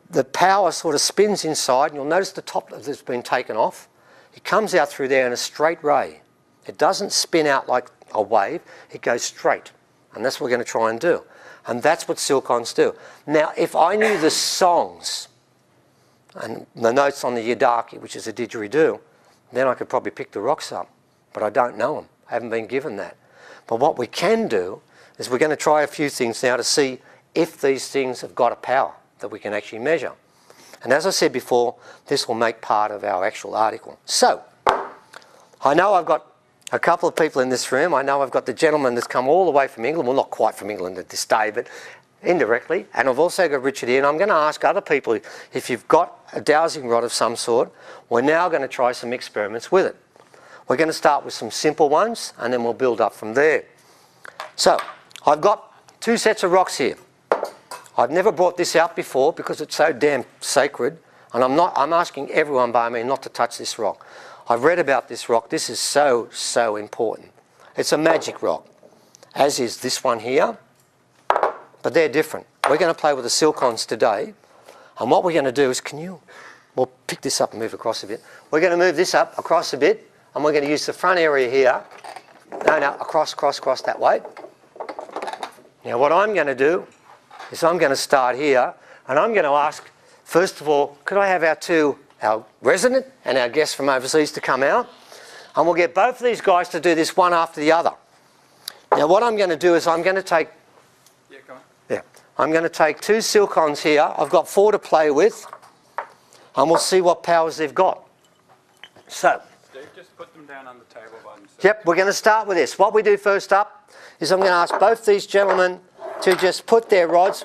Speaker 1: the power sort of spins inside, and you'll notice the top that's been taken off. It comes out through there in a straight ray. It doesn't spin out like a wave, it goes straight. And that's what we're going to try and do. And that's what silcons do. Now, if I knew the songs and the notes on the yidaki, which is a didgeridoo, then I could probably pick the rocks up. But I don't know them. I haven't been given that. But what we can do is we're going to try a few things now to see if these things have got a power that we can actually measure. And as I said before, this will make part of our actual article. So, I know I've got a couple of people in this room. I know I've got the gentleman that's come all the way from England. Well, not quite from England at this day, but indirectly. And I've also got Richard here. And I'm going to ask other people if you've got a dowsing rod of some sort. We're now going to try some experiments with it. We're going to start with some simple ones, and then we'll build up from there. So, I've got 2 sets of rocks here. I've never brought this out before because it's so damn sacred, and I'm asking everyone by me not to touch this rock. I've read about this rock. This is so, so important. It's a magic rock, as is this one here, but they're different. We're going to play with the silcons today, and what we're going to do is, we'll pick this up and move across a bit. We're going to move this up across a bit, and we're going to use the front area here. No, across that way. Now what I'm going to do is I'm going to start here, and I'm going to ask, first of all, could I have our resident and our guest from overseas to come out? And we'll get both of these guys to do this one after the other. Now what I'm going to do is I'm going to take...
Speaker 4: Yeah, go on.
Speaker 1: Yeah. I'm going to take 2 silcons here. I've got 4 to play with, and we'll see what powers they've got. So...
Speaker 4: Steve, just put them down on the table by themselves.
Speaker 1: Yep, we're going to start with this. What we do first up is I'm going to ask both these gentlemen to just put their rods,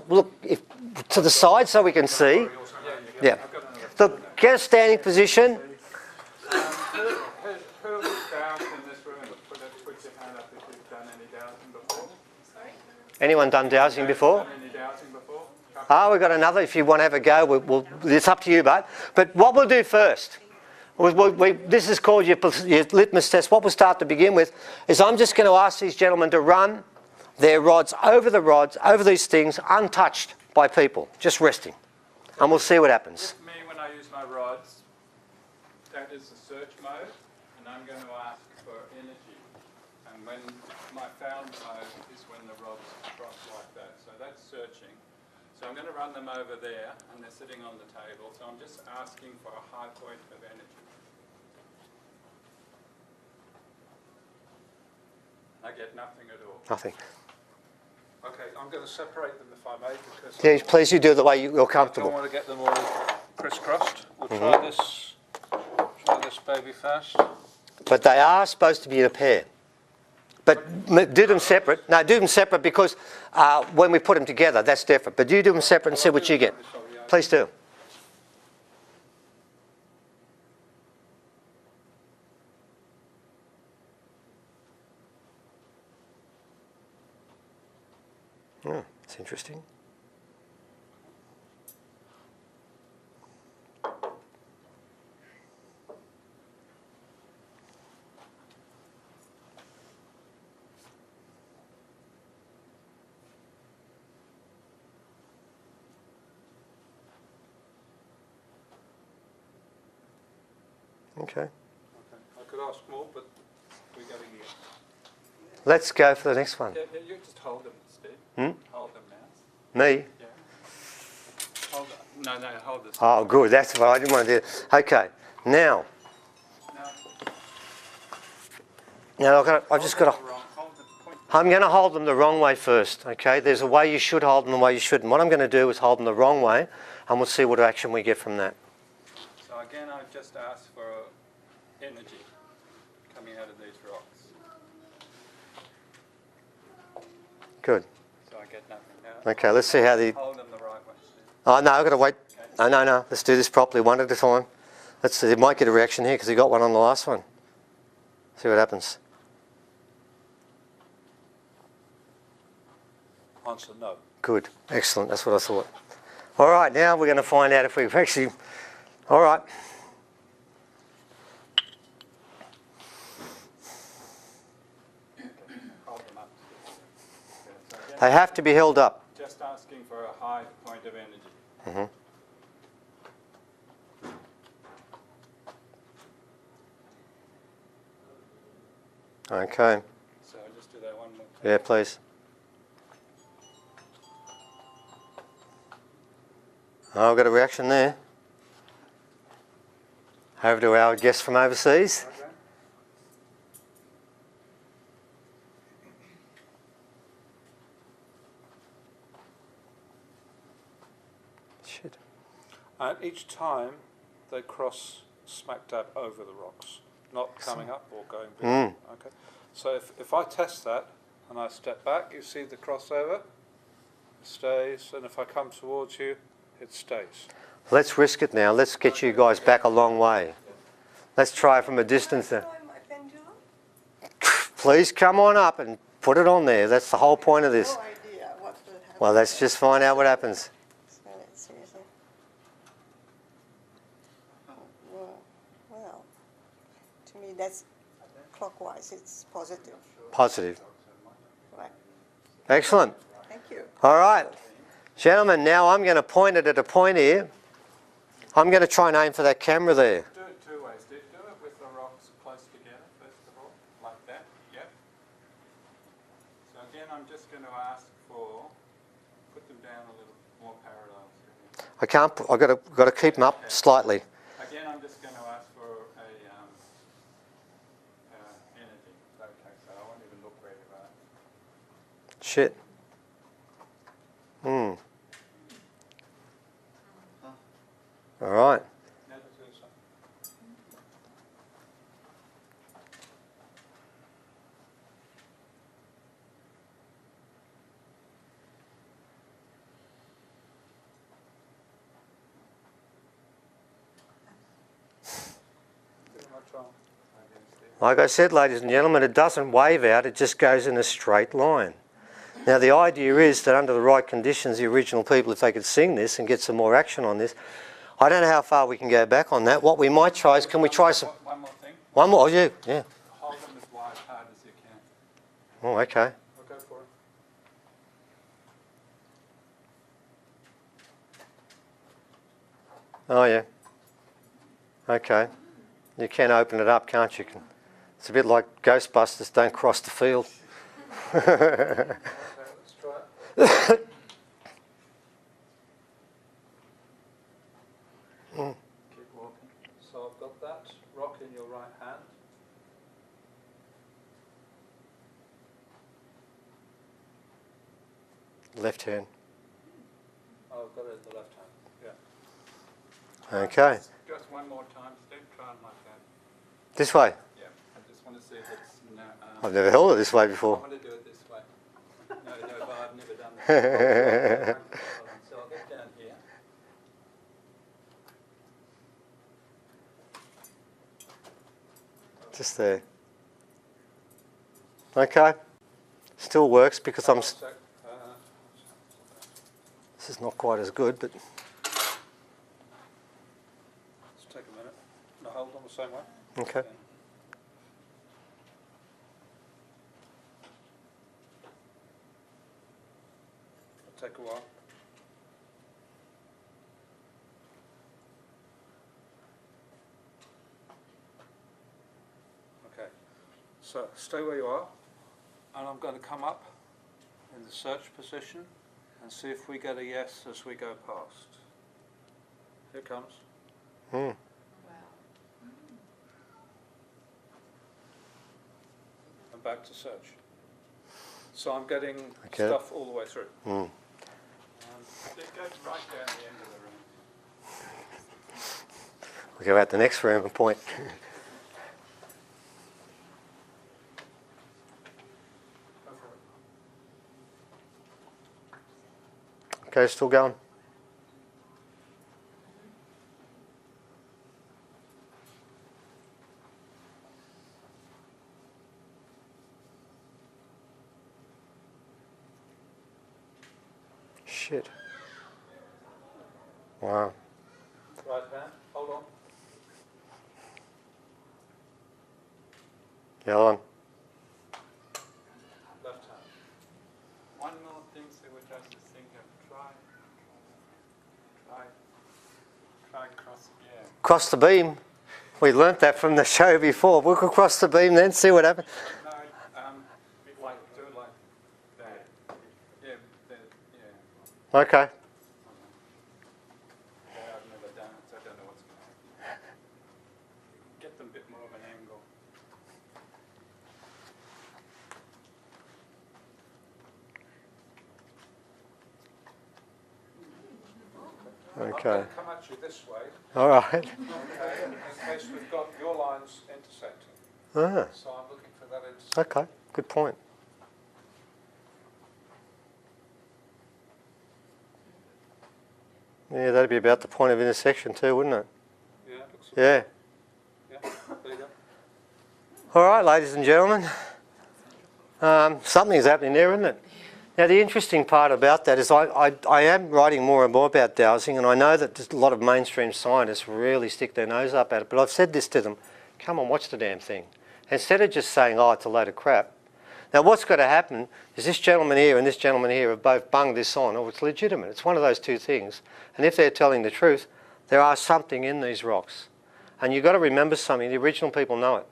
Speaker 1: to the side so we can see. Yeah. Look, get a standing position.
Speaker 4: Who was dowsed in this room? Put your hand up if you've done any dowsing before.
Speaker 3: Sorry?
Speaker 1: Anyone done dowsing before?
Speaker 4: Done any dowsing before?
Speaker 1: We've got another. If you want to have a go, it's up to you, but what we'll do first, this is called your litmus test. What we'll start to begin with is I'm just going to ask these gentlemen to run their rods, over these things, untouched by people, just resting. And we'll see what happens.
Speaker 4: With me, when I use my rods, that is the search mode, and I'm going to ask for energy. And when my found mode is when the rods cross like that. So that's searching. So I'm going to run them over there, and they're sitting on the table. So I'm just asking for a high point of energy. I get nothing at all.
Speaker 1: Nothing.
Speaker 5: Okay, I'm going to separate them if I may, because
Speaker 1: Yeah, please, you do it the way you're
Speaker 5: I don't
Speaker 1: comfortable.
Speaker 5: want to get them all crisscrossed. We'll try this baby first.
Speaker 1: But they are supposed to be in a pair. But do them separate. No, do them separate because when we put them together, that's different. But you do them separate and see what you get. Please do. Oh, that's interesting. Okay.
Speaker 5: Okay. I could ask more, but we're going here.
Speaker 1: Let's go for the next one.
Speaker 4: Yeah, you just hold them, Steve. Hold them now.
Speaker 1: Me?
Speaker 4: Yeah. Hold them. No, hold this.
Speaker 1: Oh, good. That's what I didn't want to do. Okay. Now, I've just got to... I'm going to hold them the wrong way first, okay? There's a way you should hold them, the way you shouldn't. What I'm going to do is hold them the wrong way, and we'll see what action we get from that.
Speaker 4: So again, I've just asked for energy coming out of these rocks.
Speaker 1: Good.
Speaker 4: So I get nothing now.
Speaker 1: Okay, let's see how the...
Speaker 4: Hold them the right way, Steve.
Speaker 1: Oh, no, I've got to wait.
Speaker 4: Okay.
Speaker 1: No. Let's do this properly, one at a time. Let's see. It might get a reaction here because he got one on the last one. See what happens.
Speaker 5: Answer no.
Speaker 1: Good. Excellent. That's what I thought. All right, now we're going to find out if we've actually... All right.
Speaker 4: Hold them up. So again,
Speaker 1: They have to be held up.
Speaker 4: just asking for a high point of energy.
Speaker 1: Mm-hmm. Okay.
Speaker 4: So I'll just do that one more time.
Speaker 1: Yeah, please. Oh, I've got a reaction there. Over to our guest from overseas.
Speaker 5: Okay.
Speaker 1: Shit.
Speaker 5: And each time they cross smack dab over the rocks, not coming up or going below. Okay. So if I test that and I step back, you see the crossover, it stays, and if I come towards you, it stays.
Speaker 1: Let's risk it now. Let's get you guys back a long way. Let's try from a distance there.
Speaker 3: My pendulum?
Speaker 1: Please come on up and put it on there. That's the whole point of this.
Speaker 3: No idea what will happen.
Speaker 1: Well, let's just find out what happens.
Speaker 3: So let's see. Well, to me that's clockwise. It's positive.
Speaker 1: Positive.
Speaker 3: Right.
Speaker 1: Excellent.
Speaker 3: Thank you.
Speaker 1: All right. Gentlemen, now I'm going to point it at a point here. I'm going to try and aim for that camera there.
Speaker 4: Do it two ways. Do it with the rocks close together, first of all, like that. Yep. So again, I'm just going to ask for, put them down a little more parallel.
Speaker 1: I can't. I've got to keep them up slightly.
Speaker 4: Again, I'm just going to ask for a energy. Okay, so I won't even look where you are.
Speaker 1: Shit. All right.
Speaker 5: Now to do so. Give it a try.
Speaker 1: Like I said, ladies and gentlemen, it doesn't wave out. It just goes in a straight line. Now, the idea is that under the right conditions, the original people, if they could sing this and get some more action on this, I don't know how far we can go back on that. What we might try is, can we try some...
Speaker 4: One more thing.
Speaker 1: One more? Oh, yeah.
Speaker 4: Hold them as wide hard as you can.
Speaker 1: Oh, okay.
Speaker 5: I'll go for it.
Speaker 1: Oh, yeah. Okay. You can open it up, can't you? It's a bit like Ghostbusters, don't cross the field.
Speaker 5: Okay, let's try it. Keep walking. So I've got that rock in your right hand.
Speaker 1: Left hand.
Speaker 5: Oh, I've got it in the left hand. Yeah.
Speaker 1: Okay.
Speaker 4: Just one more time, Steve. Try it like that.
Speaker 1: This way.
Speaker 4: Yeah. I just want to see if it's... No,
Speaker 1: I've never held it this way
Speaker 4: I
Speaker 1: before.
Speaker 4: want to do it this way. No, but I've never done this. So I'll get down here.
Speaker 1: Just there. Okay. Still works because I'm...
Speaker 5: So,
Speaker 1: This is not quite as good, but...
Speaker 5: let's take a minute. No, hold on the same way.
Speaker 1: Okay.
Speaker 5: It'll take a while. Okay. So stay where you are, and I'm going to come up in the search position and see if we get a yes as we go past. Here it comes.
Speaker 1: Hmm.
Speaker 5: And back to search. So I'm getting
Speaker 1: Okay.
Speaker 5: stuff all the way through.
Speaker 1: Hmm.
Speaker 4: It goes right down the end of the room.
Speaker 1: We'll go out the next room and point.
Speaker 5: Go for it.
Speaker 1: Okay, still going. Shit. Wow.
Speaker 5: Right hand, hold on.
Speaker 1: The other one.
Speaker 5: Left hand.
Speaker 4: One more thing, so which I was just thinking of. Try cross, yeah.
Speaker 1: Cross the beam. We learnt that from the show before. We could cross the beam then, see what happens.
Speaker 4: No, do it like that. Yeah, that, yeah.
Speaker 1: Okay.
Speaker 5: I'm
Speaker 1: Okay.
Speaker 5: going to come at you this way,
Speaker 1: All right.
Speaker 5: okay, in case we've got your lines intersecting.
Speaker 1: Ah,
Speaker 5: So I'm looking for that intersection.
Speaker 1: okay. Good point. Yeah, that'd be about the point of intersection too, wouldn't it?
Speaker 5: Yeah, looks like
Speaker 1: Yeah.
Speaker 5: Yeah, there you go.
Speaker 1: All right, ladies and gentlemen. Something's happening there, isn't it? Now, the interesting part about that is I am writing more and more about dowsing, and I know that a lot of mainstream scientists really stick their nose up at it, but I've said this to them, come on, watch the damn thing. Instead of just saying, oh, it's a load of crap. Now, what's got to happen is this gentleman here and this gentleman here have both bunged this on, or it's legitimate. It's one of those two things. And if they're telling the truth, there are something in these rocks. And you've got to remember something, the original people know it.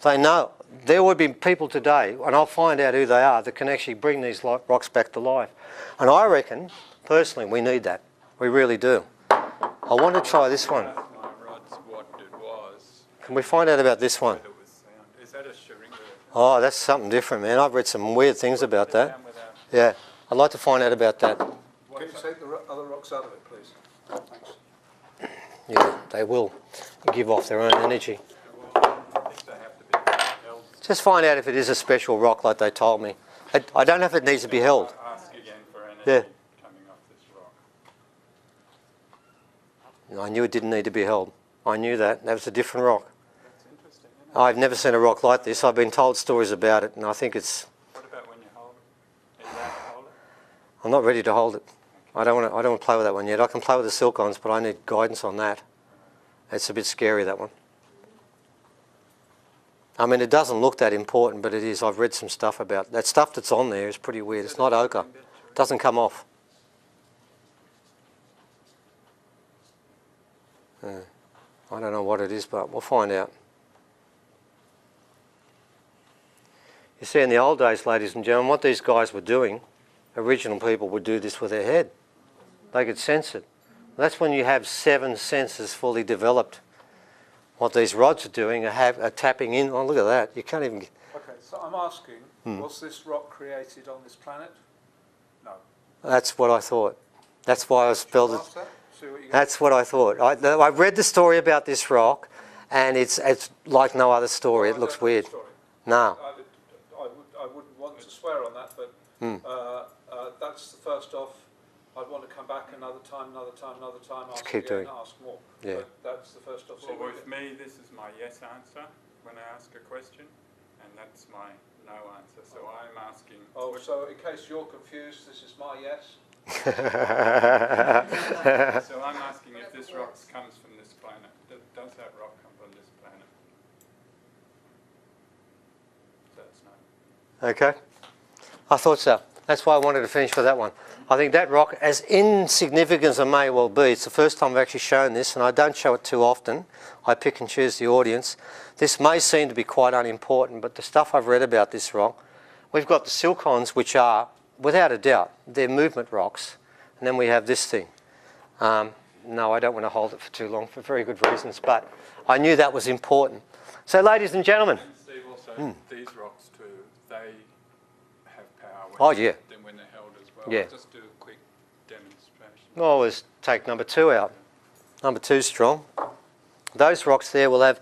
Speaker 1: They know. There would be people today, and I'll find out who they are, that can actually bring these rocks back to life. And I reckon, personally, we need that. We really do. I want to try this one.
Speaker 4: Asked my rods what it was.
Speaker 1: Can we find out about this one?
Speaker 4: Whether it was sound. Is that a Sharinga?
Speaker 1: Oh, that's something different, man. I've read some weird things about that.
Speaker 4: Down without-
Speaker 1: Yeah, I'd like to find out about that.
Speaker 5: Can you take the other rocks out of it, please? Thanks.
Speaker 1: Yeah, they will give off their own energy.
Speaker 4: I think they have to be held.
Speaker 1: Just find out if it is a special rock like they told me. I don't know if it needs to be held.
Speaker 4: Ask again for energy
Speaker 1: Yeah.
Speaker 4: coming off this rock.
Speaker 1: I knew it didn't need to be held. I knew that. That was a different rock.
Speaker 4: That's interesting, isn't it?
Speaker 1: I've never seen a rock like this. I've been told stories about it, and I think it's...
Speaker 4: What about when you hold it? Are you allowed to hold it?
Speaker 1: I'm not ready to hold it. I don't want to play with that one yet. I can play with the silk-ons, but I need guidance on that. It's a bit scary, that one. I mean, it doesn't look that important, but it is. I've read some stuff about that. Stuff that's on there is pretty weird. It's not ochre. It doesn't come off. I don't know what it is, but we'll find out. You see, in the old days, ladies and gentlemen, what these guys were doing, original people would do this with their head. They could sense it. That's when you have 7 senses fully developed. What these rods are doing are tapping in. Oh, look at that. You can't even...
Speaker 5: Okay, so I'm asking, was this rock created on this planet? No.
Speaker 1: That's what I thought. That's why I spelled it.
Speaker 5: Ask that, see what you get.
Speaker 1: That's what I thought. I read the story about this rock, and it's like no other story. It looks weird. No.
Speaker 5: I wouldn't want to swear on that, but that's the first off. I'd want to come back another time, ask
Speaker 1: keep
Speaker 5: again,
Speaker 1: doing.
Speaker 5: ask more.
Speaker 1: Yeah.
Speaker 5: But that's the first off.
Speaker 4: Well, with me, this is my yes answer when I ask a question, and that's my no answer. So I'm asking.
Speaker 5: Oh, so in case you're confused, this is my yes.
Speaker 4: So I'm asking if this rock comes from this planet. Does that rock come from this planet? That's no.
Speaker 1: Okay. I thought so. That's why I wanted to finish with that one. I think that rock, as insignificant as it may well be, it's the first time I've actually shown this, and I don't show it too often. I pick and choose the audience. This may seem to be quite unimportant, but the stuff I've read about this rock, we've got the silk-ons, which are, without a doubt, they're movement rocks, and then we have this thing. No, I don't want to hold it for too long for very good reasons, but I knew that was important. So, ladies and gentlemen.
Speaker 4: And Steve, also, these rocks too, they have power
Speaker 1: Oh, yeah.
Speaker 4: when they're held as well.
Speaker 1: Yeah.
Speaker 4: I'll just do a quick demonstration.
Speaker 1: I'll always take number 2 out. Number 2's strong. Those rocks there will have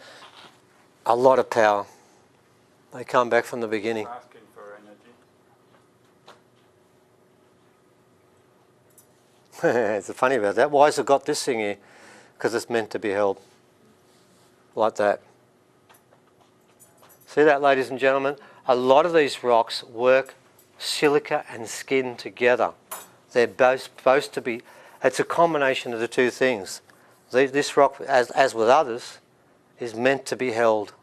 Speaker 1: a lot of power. They come back from the beginning.
Speaker 4: Asking for energy.
Speaker 1: It's funny about that. Why has it got this thing here? Because it's meant to be held. Like that. See that, ladies and gentlemen? A lot of these rocks work silica and skin together. They're both supposed to be... It's a combination of the two things. This rock, as with others, is meant to be held.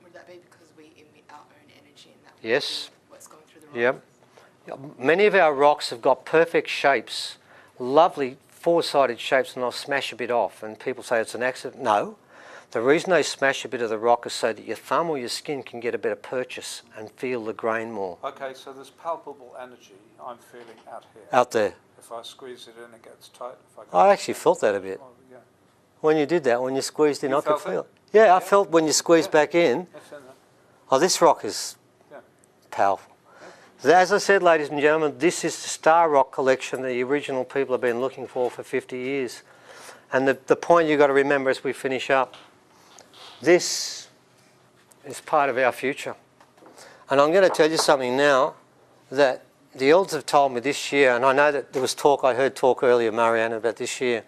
Speaker 6: Would that be because we emit our own energy and that
Speaker 1: Yes.
Speaker 6: what's going through the rock?
Speaker 1: Yep. Many of our rocks have got perfect shapes, lovely four-sided shapes, and they'll smash a bit off. And people say it's an accident. No. The reason they smash a bit of the rock is so that your thumb or your skin can get a better purchase and feel the grain more.
Speaker 5: Okay, so there's palpable energy I'm feeling out here.
Speaker 1: Out there.
Speaker 5: If I squeeze it in, it gets tight. If
Speaker 1: I actually felt that a bit.
Speaker 5: Oh, yeah.
Speaker 1: When you did that, when you squeezed in,
Speaker 5: You
Speaker 1: I could
Speaker 5: felt
Speaker 1: feel
Speaker 5: it?
Speaker 1: it. Yeah, I
Speaker 5: Yeah.
Speaker 1: felt when you squeezed back in.
Speaker 5: It's in there.
Speaker 1: Oh, this rock is
Speaker 5: Yeah.
Speaker 1: powerful. As I said, ladies and gentlemen, this is the star rock collection the original people have been looking for 50 years. And the point you've got to remember as we finish up, this is part of our future. And I'm going to tell you something now that the elders have told me this year, and I know that there was talk, I heard talk earlier, Marianne, about this year.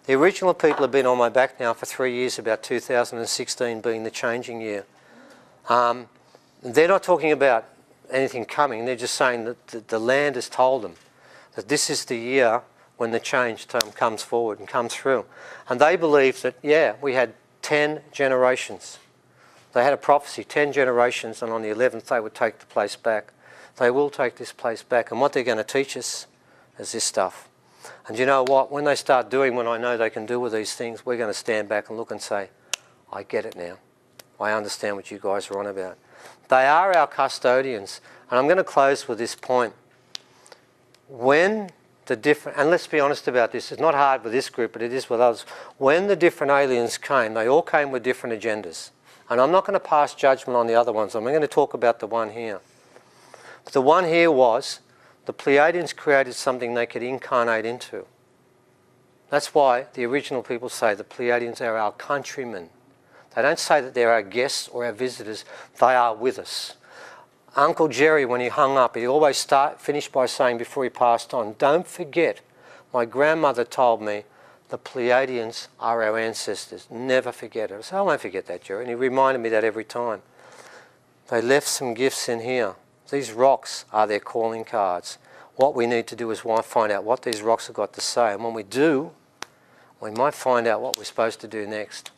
Speaker 1: The original people have been on my back now for 3 years, about 2016 being the changing year. They're not talking about anything coming, they're just saying that the land has told them that this is the year when the change comes forward and comes through. And they believe that, yeah, we had 10 generations. They had a prophecy, 10 generations, and on the 11th they would take the place back. They will take this place back, and what they're going to teach us is this stuff. And you know what? When they start doing what I know they can do with these things, we're going to stand back and look and say, I get it now. I understand what you guys are on about. They are our custodians. And I'm going to close with this point. When the different, and let's be honest about this, it's not hard with this group, but it is with others. When the different aliens came, they all came with different agendas. And I'm not going to pass judgment on the other ones. I'm going to talk about the one here. But the one here was, the Pleiadians created something they could incarnate into. That's why the original people say the Pleiadians are our countrymen. They don't say that they're our guests or our visitors. They are with us. Uncle Jerry, when he hung up, he always finished by saying before he passed on, don't forget, my grandmother told me the Pleiadians are our ancestors. Never forget it. I said, I won't forget that, Jerry. And he reminded me that every time. They left some gifts in here. These rocks are their calling cards. What we need to do is find out what these rocks have got to say. And when we do, we might find out what we're supposed to do next.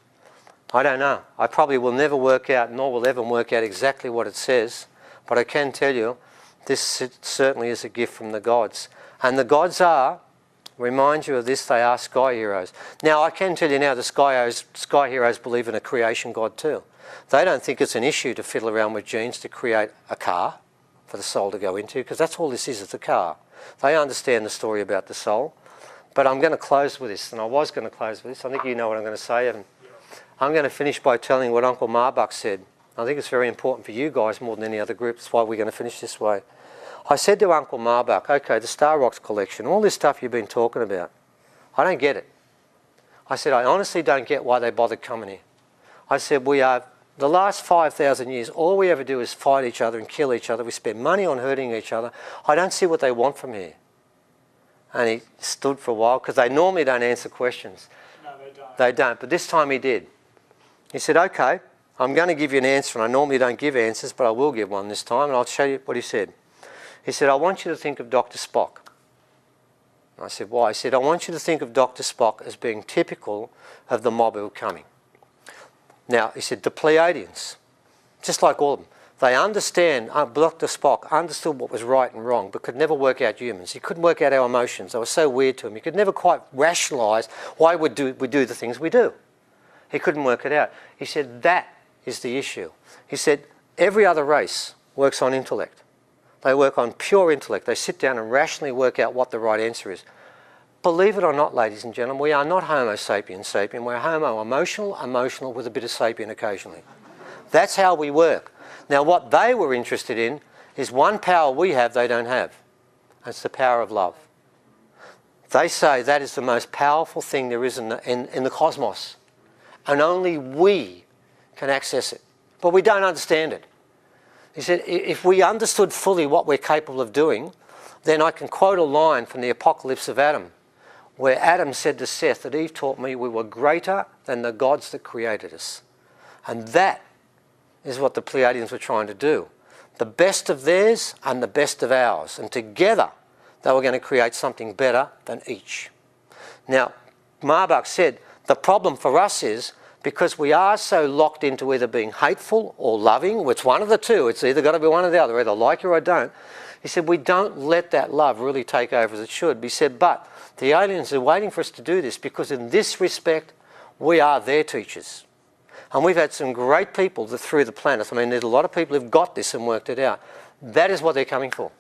Speaker 1: I don't know. I probably will never work out, nor will ever work out exactly what it says. But I can tell you, this certainly is a gift from the gods. And the gods are, remind you of this, they are sky heroes. Now, I can tell you now, the sky heroes believe in a creation god too. They don't think it's an issue to fiddle around with genes to create a car for the soul to go into, because that's all this is a car. They understand the story about the soul. But I'm going to close with this, and I was going to close with this. I think you know what I'm going to say, Evan. I'm going to finish by telling what Uncle Marbach said. I think it's very important for you guys more than any other group. That's why we're going to finish this way. I said to Uncle Marbach, okay, the Star Rocks collection, all this stuff you've been talking about, I don't get it. I said, I honestly don't get why they bothered coming here. I said, the last 5,000 years, all we ever do is fight each other and kill each other. We spend money on hurting each other. I don't see what they want from here. And he stood for a while, because they normally don't answer questions.
Speaker 2: No, they don't.
Speaker 1: They don't, but this time he did. He said, okay, I'm going to give you an answer, and I normally don't give answers, but I will give one this time, and I'll show you what he said. He said, I want you to think of Dr. Spock. I said, why? He said, I want you to think of Dr. Spock as being typical of the mob who are coming. Now, he said, the Pleiadians, just like all of them, they understand, Dr. Spock understood what was right and wrong, but could never work out humans. He couldn't work out our emotions. They were so weird to him. He could never quite rationalise why we do the things we do. He couldn't work it out. He said, that is the issue. He said, every other race works on intellect. They work on pure intellect. They sit down and rationally work out what the right answer is. Believe it or not, ladies and gentlemen, we are not Homo sapiens sapien. We're Homo emotional with a bit of sapien occasionally. That's how we work. Now, what they were interested in is one power we have they don't have. It's the power of love. They say that is the most powerful thing there is in the cosmos. And only we can access it. But we don't understand it. He said, if we understood fully what we're capable of doing, then I can quote a line from the Apocalypse of Adam, where Adam said to Seth that Eve taught me we were greater than the gods that created us. And that is what the Pleiadians were trying to do. The best of theirs and the best of ours. And together they were going to create something better than each. Now, Marbach said, the problem for us is because we are so locked into either being hateful or loving, it's one of the two, it's either got to be one or the other, either like you or I don't. He said, we don't let that love really take over as it should. He said, but the aliens are waiting for us to do this because in this respect, we are their teachers. And we've had some great people through the planet. I mean, there's a lot of people who've got this and worked it out. That is what they're coming for.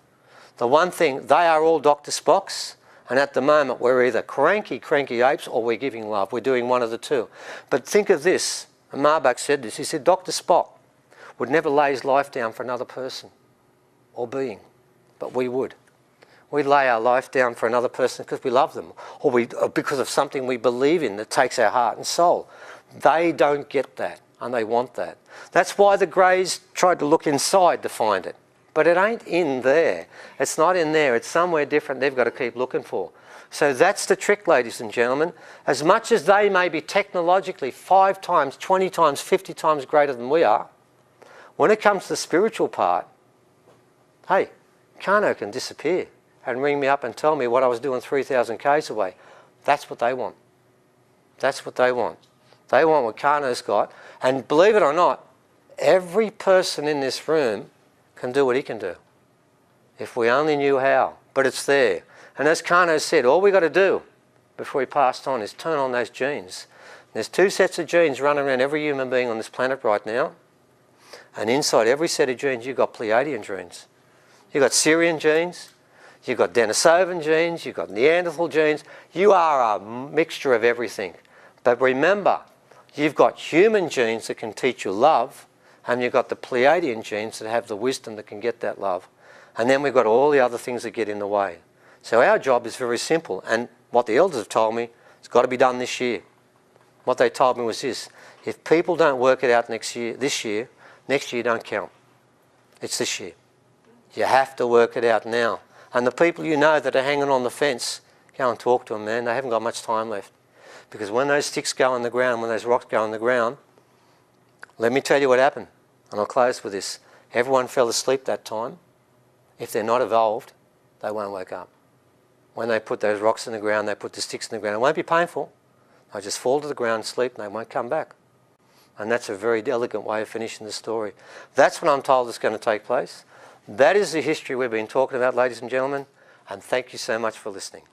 Speaker 1: The one thing, they are all Dr. Spocks. And at the moment, we're either cranky apes or we're giving love. We're doing one of the two. But think of this, and Marbach said this, he said, Dr. Spock would never lay his life down for another person or being. but we would. We'd lay our life down for another person because we love them, or because of something we believe in that takes our heart and soul. They don't get that, and they want that. That's why the Greys tried to look inside to find it. But it ain't in there. It's not in there. It's somewhere different they've got to keep looking for. So that's the trick, ladies and gentlemen. As much as they may be technologically 5 times, 20 times, 50 times greater than we are, when it comes to the spiritual part, hey, Kano can disappear and ring me up and tell me what I was doing 3,000 k's away. That's what they want. That's what they want. They want what Kano's got. And believe it or not, every person in this room can do what he can do, if we only knew how. But it's there. And as Kano said, all we got to do before he passed on is turn on those genes. There's 2 sets of genes running around every human being on this planet right now. And inside every set of genes, you've got Pleiadian genes. You've got Syrian genes. You've got Denisovan genes. You've got Neanderthal genes. You are a mixture of everything. But remember, you've got human genes that can teach you love, and you've got the Pleiadian genes that have the wisdom that can get that love. And then we've got all the other things that get in the way. So our job is very simple, and what the elders have told me, it's got to be done this year. What they told me was this: if people don't work it out next year, next year don't count. It's this year. You have to work it out now. And the people you know that are hanging on the fence, go and talk to them, man. They haven't got much time left. Because when those sticks go in the ground, when those rocks go in the ground, let me tell you what happened. And I'll close with this. Everyone fell asleep that time. If they're not evolved, they won't wake up. When they put those rocks in the ground, they put the sticks in the ground. It won't be painful. They'll just fall to the ground, sleep, and they won't come back. And that's a very elegant way of finishing the story. That's what I'm told is going to take place. That is the history we've been talking about, ladies and gentlemen. And thank you so much for listening.